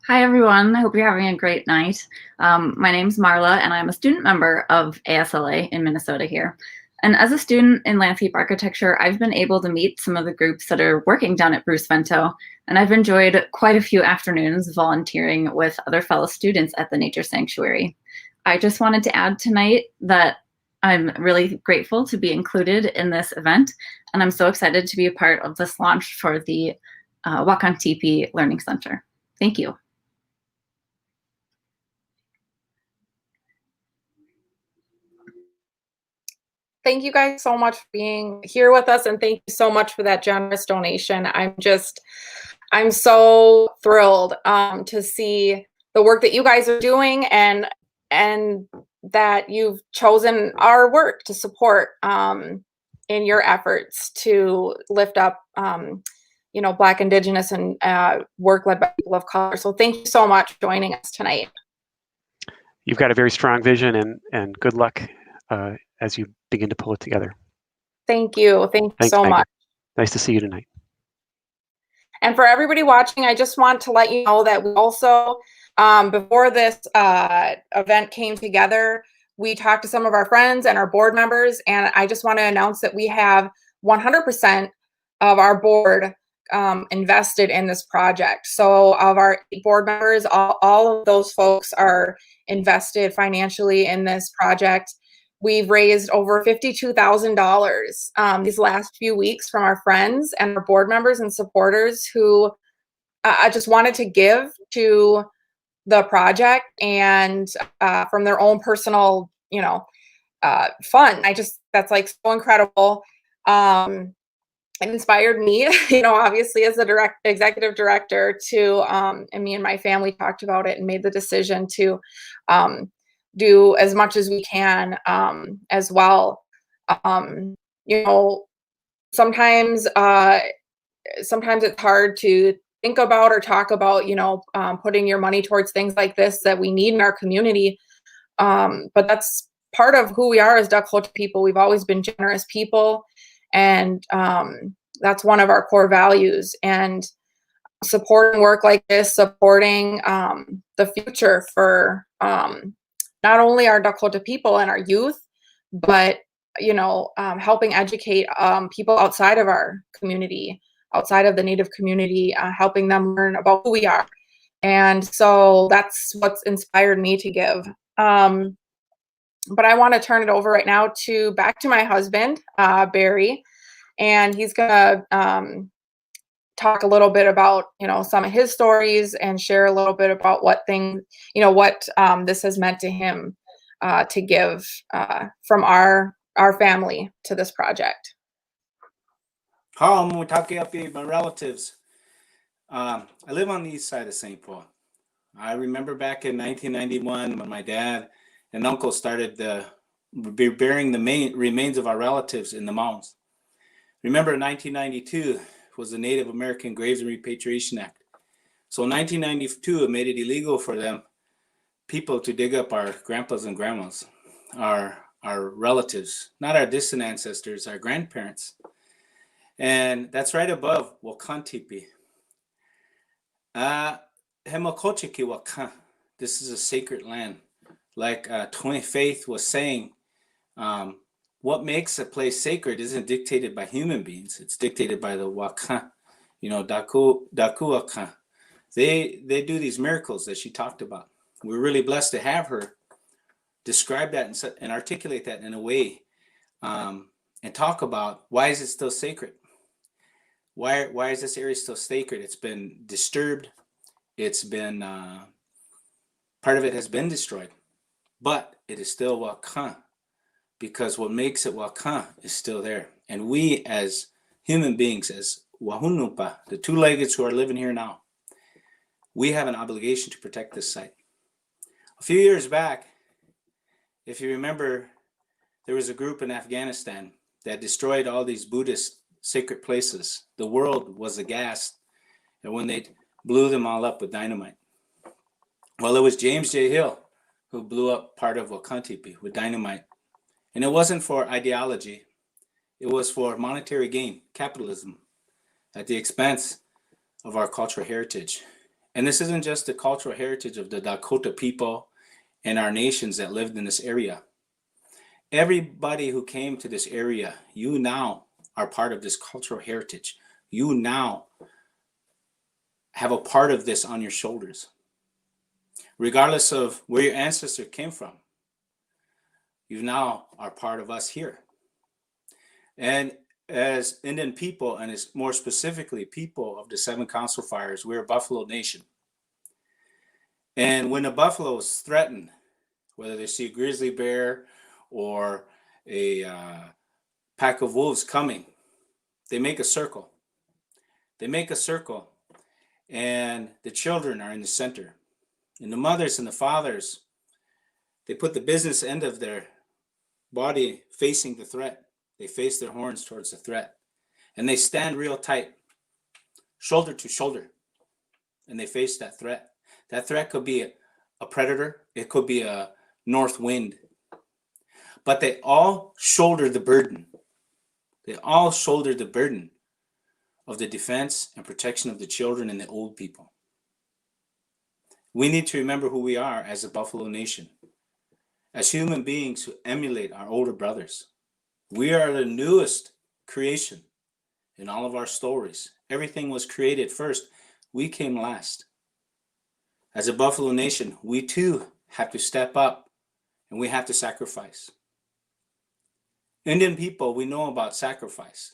Hi, everyone. I hope you're having a great night. My name's Marla, and I'm a student member of ASLA in Minnesota here. And as a student in landscape architecture, I've been able to meet some of the groups that are working down at Bruce Vento, and I've enjoyed quite a few afternoons volunteering with other fellow students at the Nature Sanctuary. I just wanted to add tonight that I'm really grateful to be included in this event, and I'm so excited to be a part of this launch for the Wakan Tipi Learning Center. Thank you. Thank you guys so much for being here with us, and thank you so much for that generous donation. I'm so thrilled to see the work that you guys are doing, and that you've chosen our work to support in your efforts to lift up Black, Indigenous, and work led by people of color. So thank you so much for joining us tonight. You've got a very strong vision, and good luck as you begin to pull it together. Thank you. Thank you so much. Nice to see you tonight. And for everybody watching, I just want to let you know that we also, before this event came together, we talked to some of our friends and our board members, and I just want to announce that we have 100% of our board invested in this project. So of our 8 board members, all of those folks are invested financially in this project. We've raised over $52,000 these last few weeks from our friends and our board members and supporters who just wanted to give to the project, and from their own personal, fund. That's like so incredible. It inspired me, obviously as the executive director to, and me and my family talked about it and made the decision to do as much as we can as well. You know, sometimes it's hard to think about or talk about, you know, putting your money towards things like this that we need in our community. But that's part of who we are as Dakota people. We've always been generous people, and that's one of our core values. And supporting work like this, supporting the future for not only our Dakota people and our youth, but you know, helping educate people outside of our community, outside of the Native community, helping them learn about who we are. And so that's what's inspired me to give. But I want to turn it over right now back to my husband, Barry, and he's gonna talk a little bit about, you know, some of his stories and share a little bit about what this has meant to him to give from our family to this project. Hi, my relatives. I live on the east side of St. Paul. I remember back in 1991 when my dad and uncle started burying the remains of our relatives in the mounds. Remember, 1992 was the Native American Graves and Repatriation Act. So in 1992, it made it illegal for people to dig up our grandpas and grandmas, our relatives, not our distant ancestors, our grandparents. And that's right above Wakan Tipi. Wakáŋ. This is a sacred land. Like Twin Faith was saying, what makes a place sacred isn't dictated by human beings. It's dictated by the Wakáŋ, you know, Wakáŋ. They do these miracles that she talked about. We're really blessed to have her describe that and articulate that in a way, and talk about why is it still sacred? Why is this area still sacred? It's been disturbed. It's been part of it has been destroyed, but it is still Wakáŋ, because what makes it Wakáŋ is still there. And we as human beings, as Wahunupa, the two-leggeds who are living here now, we have an obligation to protect this site. A few years back, if you remember, there was a group in Afghanistan that destroyed all these Buddhist sacred places. The world was aghast, and when they blew them all up with dynamite. Well, it was James J. Hill who blew up part of Wakan Tipi with dynamite. And it wasn't for ideology. It was for monetary gain, capitalism, at the expense of our cultural heritage. And this isn't just the cultural heritage of the Dakota people and our nations that lived in this area. Everybody who came to this area, you now are part of this cultural heritage. You now have a part of this on your shoulders. Regardless of where your ancestor came from, you now are part of us here. And as Indian people, and as more specifically people of the 7 Council Fires, we're a Buffalo Nation. And when a buffalo is threatened, whether they see a grizzly bear or a pack of wolves coming, they make a circle. They make a circle, and the children are in the center. And the mothers and the fathers, they put the business end of their body facing the threat. They face their horns towards the threat. And they stand real tight, shoulder to shoulder. And they face that threat. That threat could be a predator. It could be a north wind. But they all shoulder the burden. They all shoulder the burden of the defense and protection of the children and the old people. We need to remember who we are as a Buffalo Nation, as human beings who emulate our older brothers. We are the newest creation in all of our stories. Everything was created first. We came last. As a Buffalo Nation, we too have to step up, and we have to sacrifice. Indian people, we know about sacrifice.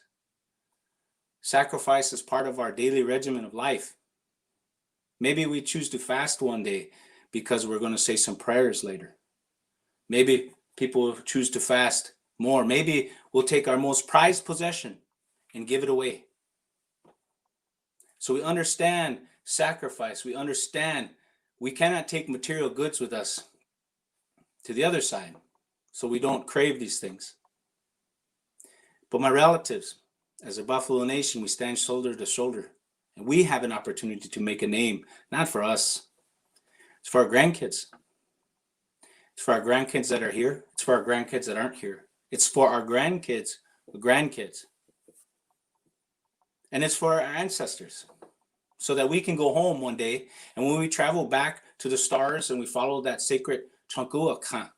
Sacrifice is part of our daily regimen of life. Maybe we choose to fast one day because we're going to say some prayers later. Maybe people will choose to fast more. Maybe we'll take our most prized possession and give it away. So we understand sacrifice. We understand we cannot take material goods with us to the other side so we don't crave these things. But my relatives, as a Buffalo Nation, we stand shoulder to shoulder, and we have an opportunity to make a name, not for us. It's for our grandkids. It's for our grandkids that are here. It's for our grandkids that aren't here. It's for our grandkids, the grandkids. And it's for our ancestors, so that we can go home one day, and when we travel back to the stars and we follow that sacred Wakáŋ,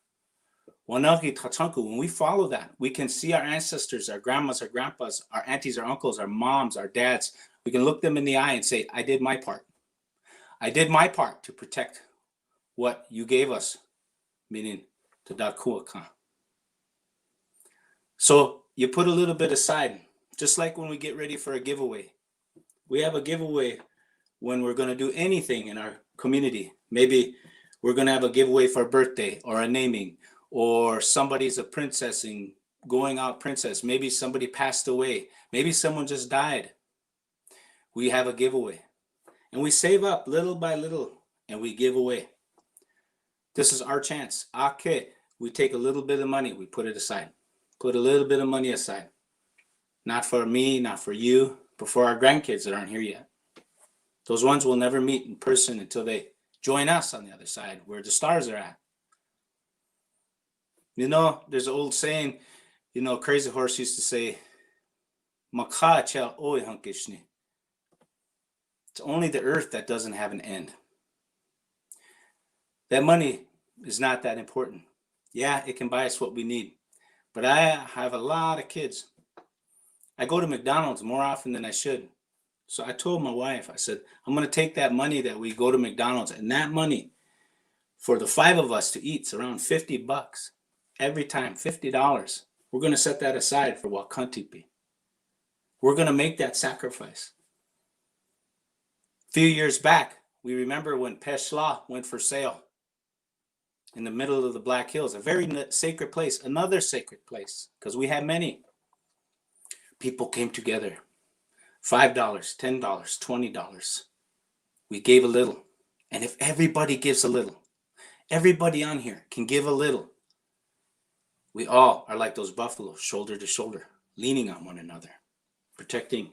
when we follow that, we can see our ancestors, our grandmas, our grandpas, our aunties, our uncles, our moms, our dads. We can look them in the eye and say, I did my part. I did my part to protect what you gave us, meaning the Dakota. So you put a little bit aside, just like when we get ready for a giveaway. We have a giveaway when we're going to do anything in our community. Maybe we're going to have a giveaway for a birthday or a naming, or somebody's a princessing, going out princess. Maybe somebody passed away. Maybe someone just died. We have a giveaway. And we save up little by little and we give away. This is our chance. Okay, we take a little bit of money, we put it aside. Put a little bit of money aside. Not for me, not for you, but for our grandkids that aren't here yet. Those ones will never meet in person until they join us on the other side, where the stars are at. You know, there's an old saying, you know, Crazy Horse used to say, it's only the earth that doesn't have an end. That money is not that important. Yeah, it can buy us what we need. But I have a lot of kids. I go to McDonald's more often than I should. So I told my wife, I said, I'm going to take that money that we go to McDonald's, and that money for the 5 of us to eat is around $50 every time, $50. We're going to set that aside for Wakan Tipi. We're going to make that sacrifice. A few years back, we remember when Peshla went for sale in the middle of the Black Hills, a very sacred place, another sacred place, because we had many. People came together. $5, $10, $20. We gave a little. And if everybody gives a little, everybody on here can give a little, we all are like those buffaloes, shoulder to shoulder, leaning on one another, protecting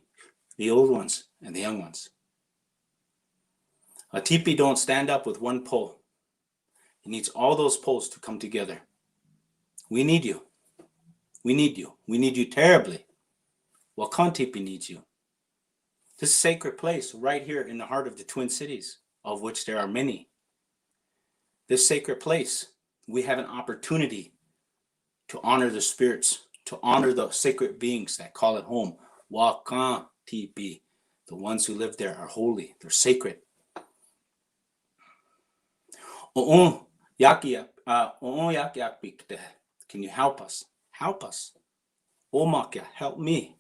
the old ones and the young ones. A teepee don't stand up with one pole. It needs all those poles to come together. We need you. We need you. We need you terribly. Wakan Tipi needs you. This sacred place right here in the heart of the Twin Cities, of which there are many. This sacred place, we have an opportunity to honor the spirits, to honor the sacred beings that call it home. Wakan Tipi. The ones who live there are holy. They're sacred. Can you help us? Help us. Omakya, help me.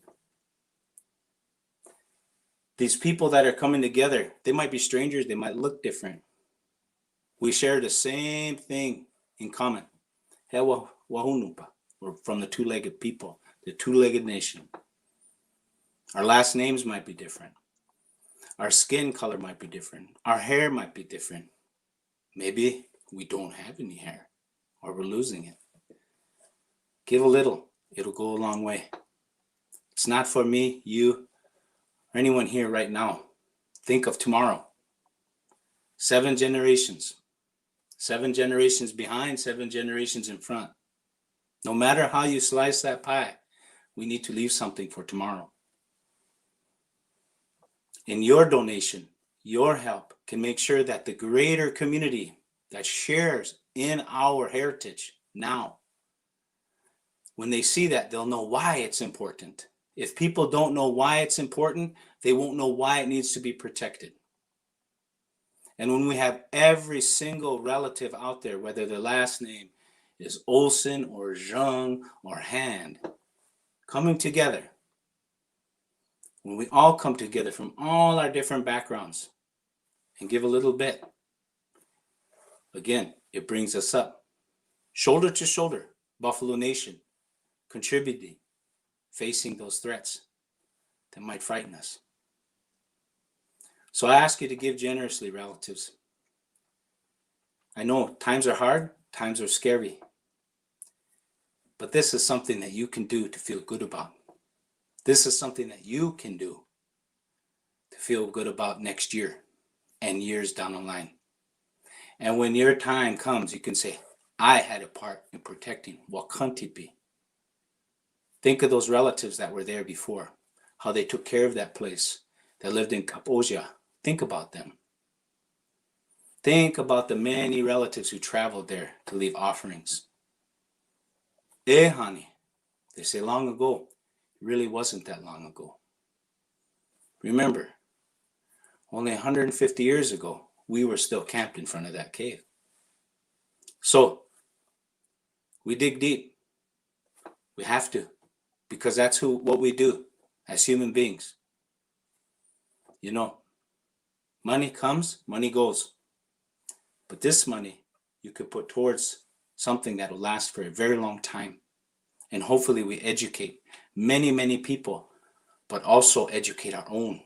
These people that are coming together, they might be strangers, they might look different. We share the same thing in common. We're from the two-legged people, the two-legged nation. Our last names might be different. Our skin color might be different. Our hair might be different. Maybe we don't have any hair, or we're losing it. Give a little, it'll go a long way. It's not for me, you, or anyone here right now. Think of tomorrow. 7 generations. 7 generations behind, 7 generations in front. No matter how you slice that pie, we need to leave something for tomorrow. In your donation, your help can make sure that the greater community that shares in our heritage now, when they see that, they'll know why it's important. If people don't know why it's important, they won't know why it needs to be protected. And when we have every single relative out there, whether their last name is Olsen or Zhang or Hand, coming together, when we all come together from all our different backgrounds and give a little bit, again, it brings us up. Shoulder to shoulder, Buffalo Nation, contributing, facing those threats that might frighten us. So I ask you to give generously, relatives. I know times are hard, Times are scary. But this is something that you can do to feel good about. This is something that you can do to feel good about next year and years down the line. And when your time comes, you can say, I had a part in protecting Wakan Tipi. Think of those relatives that were there before, how they took care of that place, that lived in Kaposia. Think about them. Think about the many relatives who traveled there to leave offerings. Honey, they say long ago. It really wasn't that long ago. Remember, only 150 years ago, we were still camped in front of that cave. So, we dig deep. We have to, because that's what we do as human beings. You know, money comes, money goes. But this money you could put towards something that will last for a very long time. And hopefully we educate many, many people, but also educate our own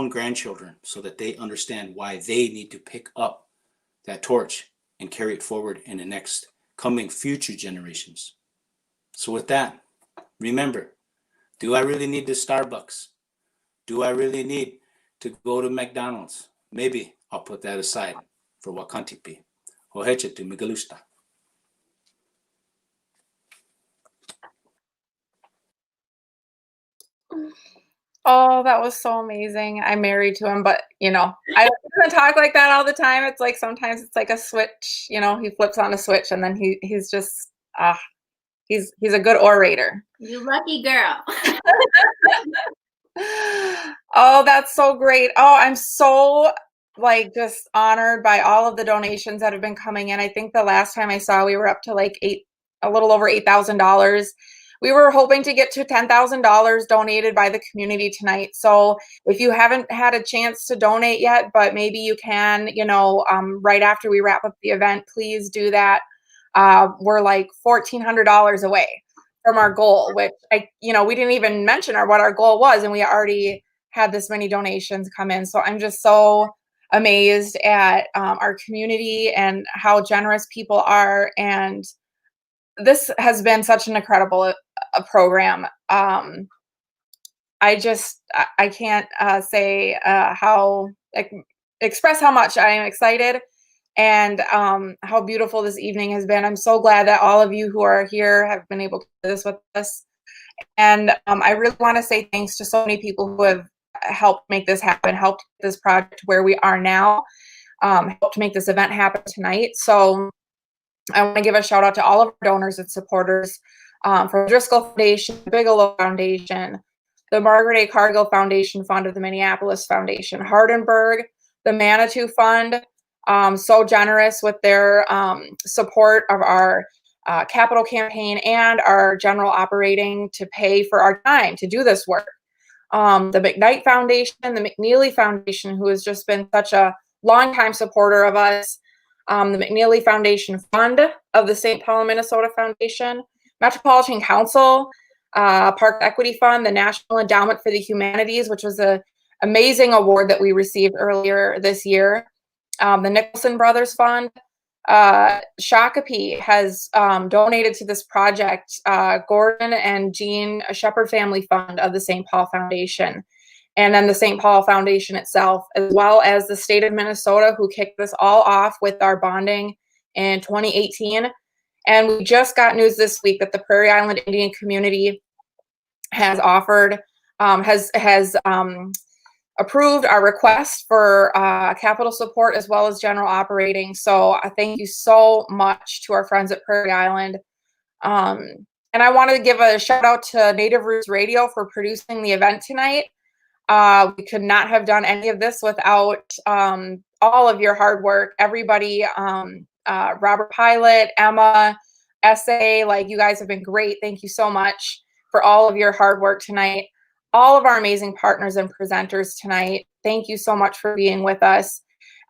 grandchildren, so that they understand why they need to pick up that torch and carry it forward in the next coming future generations. So with that, remember, do I really need the Starbucks? Do I really need to go to McDonald's? Maybe I'll put that aside for Wakan Tipi. Hoheche tu Migalusta. Oh, that was so amazing. I'm married to him, but you know, I don't talk like that all the time. It's like sometimes it's like a switch, you know, he flips on a switch and then he's just he's a good orator. You lucky girl. Oh, that's so great. Oh, I'm so like just honored by all of the donations that have been coming in. I think the last time I saw we were up to like a little over $8,000. We were hoping to get to $10,000 donated by the community tonight. So if you haven't had a chance to donate yet, but maybe you can, you know, right after we wrap up the event, please do that. We're like $1,400 away from our goal, which we didn't even mention what our goal was, and we already had this many donations come in. So I'm just so amazed at our community and how generous people are. And this has been such an incredible program. I can't say express how much I am excited and how beautiful this evening has been. I'm so glad that all of you who are here have been able to do this with us. And I really want to say thanks to so many people who have helped make this happen, helped this project where we are now, helped make this event happen tonight. So I want to give a shout out to all of our donors and supporters from Driscoll Foundation, Bigelow Foundation, the Margaret A. Cargill Foundation Fund of the Minneapolis Foundation, Hardenberg, the Manitou Fund, so generous with their support of our capital campaign and our general operating to pay for our time to do this work. The McKnight Foundation, the McNeely Foundation, who has just been such a longtime supporter of us, the McNeely Foundation Fund of the St. Paul, Minnesota Foundation, Metropolitan Council, Park Equity Fund, the National Endowment for the Humanities, which was an amazing award that we received earlier this year, the Nicholson Brothers Fund. Shakopee has donated to this project, Gordon and Jean Shepherd Family Fund of the St. Paul Foundation, and then the St. Paul Foundation itself, as well as the state of Minnesota, who kicked this all off with our bonding in 2018. And we just got news this week that the Prairie Island Indian community has offered, has approved our request for capital support as well as general operating. So I thank you so much to our friends at Prairie Island. And I want to give a shout out to Native Roots Radio for producing the event tonight. We could not have done any of this without all of your hard work. Everybody, Robert Pilot, Emma, SA, like you guys have been great. Thank you so much for all of your hard work tonight. All of our amazing partners and presenters tonight, thank you so much for being with us.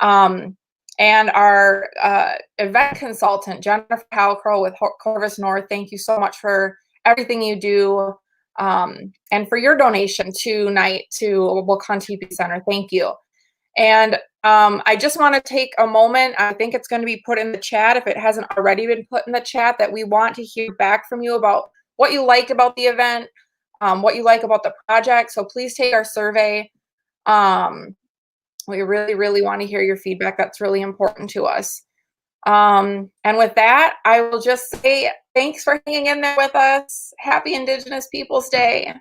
And our event consultant, Jennifer Halcrow with Corvus North, thank you so much for everything you do and for your donation tonight to Wakan Tipi Center. Thank you. And I just want to take a moment. I think it's going to be put in the chat if it hasn't already been put in the chat, that we want to hear back from you about what you liked about the event, what you like about the project. So please take our survey. We really, really want to hear your feedback. That's really important to us. And with that, I will just say thanks for hanging in there with us. Happy Indigenous Peoples Day.